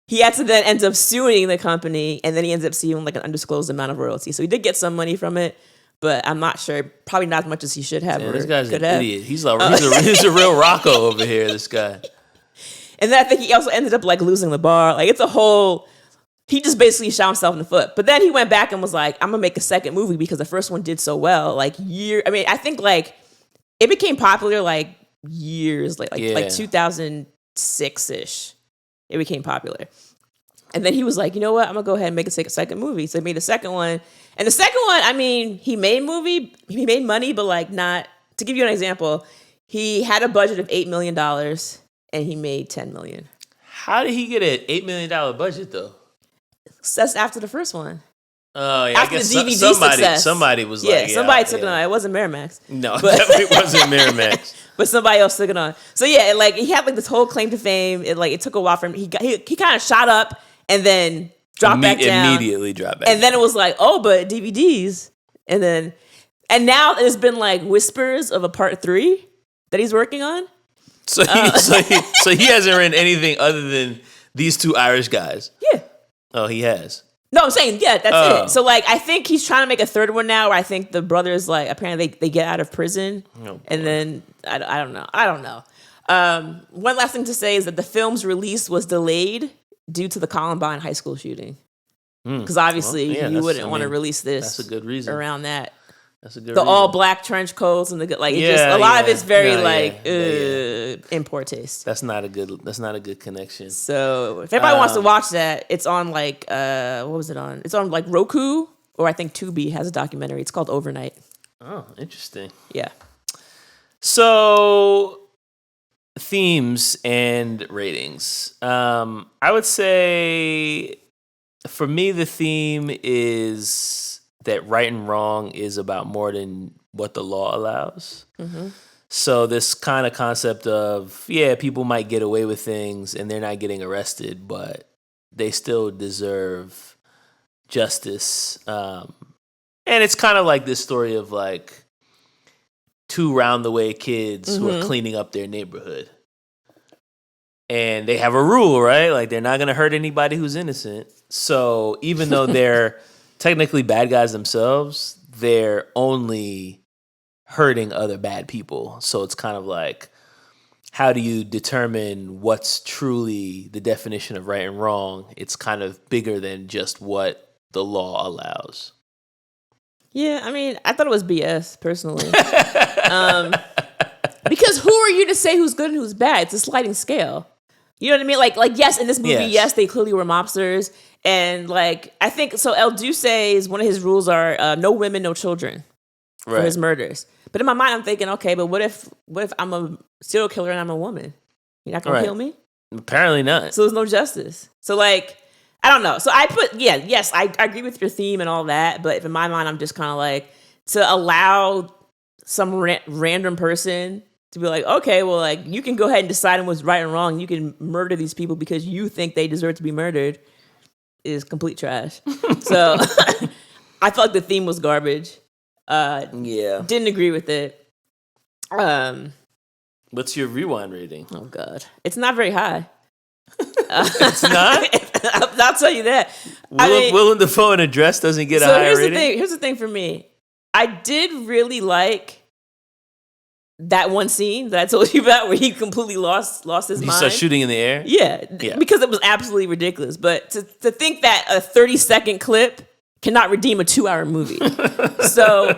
C: He had to then end up suing the company, and then he ends up receiving like an undisclosed amount of royalty. So he did get some money from it, but I'm not sure. Probably not as much as he should have.
B: Damn, this guy's an idiot. He's a real Rocco over here, this guy.
C: And then I think he also ended up like losing the bar. Like it's a whole. He just basically shot himself in the foot. But then he went back and was like, "I'm gonna make a second movie because the first one did so well." I think like it became popular like years like 2006 ish. It became popular. And then he was like, you know what? I'm going to go ahead and make a second movie. So he made a second one. And the second one, I mean, he made money, but like not, to give you an example, he had a budget of $8 million and he made $10 million.
B: How did he get an $8 million budget though?
C: That's after the first one.
B: Oh, yeah.
C: After
B: I guess
C: the DVD success.
B: somebody was like,
C: somebody took it on. It wasn't Miramax.
B: No, it definitely wasn't Miramax.
C: But somebody else took it on. So yeah, like he had like this whole claim to fame. It took a while for him. He kind of shot up and then dropped back down.
B: Immediately dropped back.
C: And then it was like, oh, but DVDs. And now there's been like whispers of a part 3 that he's working on.
B: So he hasn't written anything other than these 2 Irish guys.
C: Yeah.
B: Oh, he has.
C: No, I'm saying, yeah, that's it. So, like, I think he's trying to make a third one now where I think the brothers, like, apparently they get out of prison.
B: Oh,
C: and then, I don't know. One last thing to say is that the film's release was delayed due to the Columbine high school shooting. Because obviously you wouldn't want to release this.
B: That's a good reason
C: around that.
B: That's a good.
C: The
B: reason.
C: all black trench coats and the like. It just a lot of it's very in poor taste.
B: That's not a good connection.
C: So if anybody wants to watch that, it's on like what was it on? It's on like Roku, or I think Tubi has a documentary. It's called Overnight.
B: Oh, interesting.
C: Yeah.
B: So themes and ratings. I would say for me the theme is that right and wrong is about more than what the law allows.
C: Mm-hmm.
B: So this kind of concept of, people might get away with things and they're not getting arrested, but they still deserve justice. And it's kind of like this story of like two round-the-way kids who are cleaning up their neighborhood. And they have a rule, right? Like they're not going to hurt anybody who's innocent. So even though they're technically bad guys themselves, they're only hurting other bad people. So it's kind of like, how do you determine what's truly the definition of right and wrong? It's kind of bigger than just what the law allows.
C: Yeah, I mean, I thought it was BS, personally. Because who are you to say who's good and who's bad? It's a sliding scale. You know what I mean? Like yes, in this movie, yes, they clearly were mobsters. And like, I think, so El Duce's, one of his rules are no women, no children for his murders. But in my mind, I'm thinking, okay, but what if I'm a serial killer and I'm a woman? You're not going to kill me?
B: Apparently not.
C: So there's no justice. So like, I don't know. So I put, yes, I agree with your theme and all that. But if in my mind, I'm just kind of like, to allow some random person to be like, okay, well, like, you can go ahead and decide on what's right and wrong. You can murder these people because you think they deserve to be murdered is complete trash. So I felt like the theme was garbage. Didn't agree with it.
B: What's your rewind rating?
C: Oh, God. It's not very high.
B: It's not?
C: I'll tell you that.
B: Willem Dafoe in a dress doesn't get a higher rating?
C: Here's the thing for me. I did really like that one scene that I told you about where he completely lost his mind.
B: He started shooting in the air?
C: Yeah, because it was absolutely ridiculous. But to think that a 30-second clip cannot redeem a 2-hour movie. So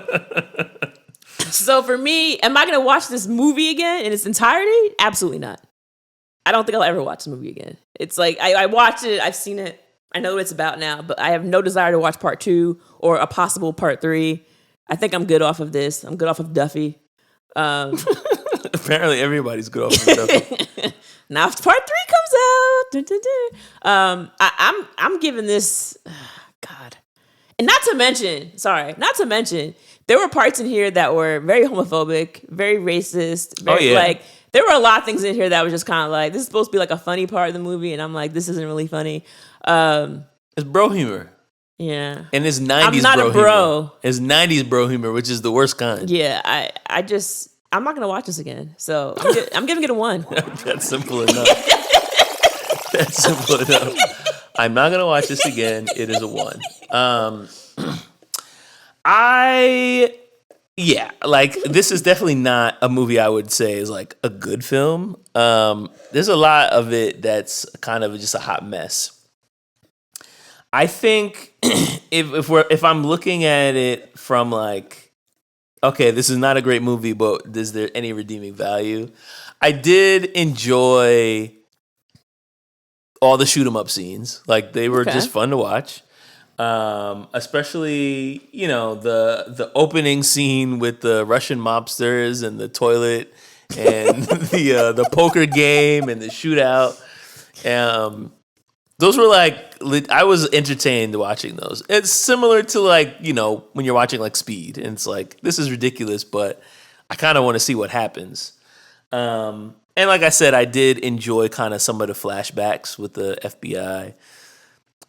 C: for me, am I going to watch this movie again in its entirety? Absolutely not. I don't think I'll ever watch the movie again. It's like, I watched it, I've seen it, I know what it's about now, but I have no desire to watch part 2 or a possible part 3. I think I'm good off of this. I'm good off of Duffy.
B: Apparently everybody's good off of Duffy.
C: Now if part 3 comes out, I'm giving this, God. And not to mention, there were parts in here that were very homophobic, very racist. Like, there were a lot of things in here that was just kind of like, this is supposed to be like a funny part of the movie, and I'm like, this isn't really funny.
B: It's bro humor.
C: Yeah.
B: And it's 90s
C: I'm not
B: bro
C: a bro.
B: humor. It's 90s bro humor, which is the worst kind.
C: Yeah, I'm not going to watch this again. So I'm giving it a 1.
B: That's simple enough. I'm not going to watch this again. It is a 1. This is definitely not a movie I would say is like a good film. There's a lot of it that's kind of just a hot mess. I think if I'm looking at it from like, okay, this is not a great movie, but is there any redeeming value? I did enjoy all the shoot 'em up scenes. Like, they were just fun to watch. Especially, the opening scene with the Russian mobsters and the toilet and the poker game and the shootout. Those were like, I was entertained watching those. It's similar to like, when you're watching like Speed, and it's like, this is ridiculous, but I kind of want to see what happens. And like I said, I did enjoy kind of some of the flashbacks with the FBI.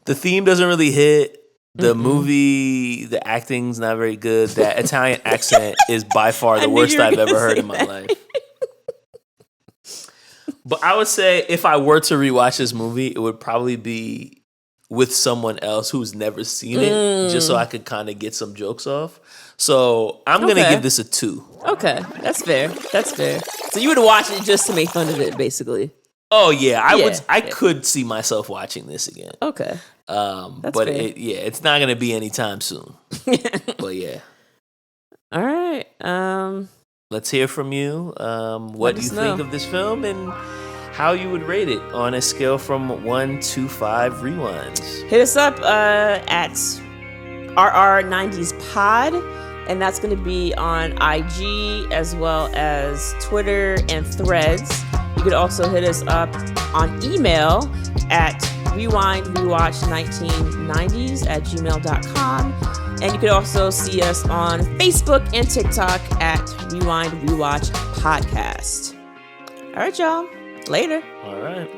B: The theme doesn't really hit. The movie, the acting's not very good. That Italian accent is by far the worst I've ever heard in my life. But I would say if I were to rewatch this movie, it would probably be with someone else who's never seen it, just so I could kind of get some jokes off. So I'm going to give this a 2.
C: Okay, that's fair. So you would watch it just to make fun of it, basically.
B: Oh yeah, I could see myself watching this again.
C: Okay.
B: But it's not gonna be anytime soon. But yeah.
C: All right.
B: Let's hear from you. What do you think of this film and how you would rate it on a scale from 1 to 5 rewinds?
C: Hit us up at RR90spod, and that's going to be on IG as well as Twitter and Threads. You could also hit us up on email at rewindrewatch1990s@gmail.com. And you could also see us on Facebook and TikTok at Rewind Rewatch Podcast. All right, y'all. Later.
B: All right.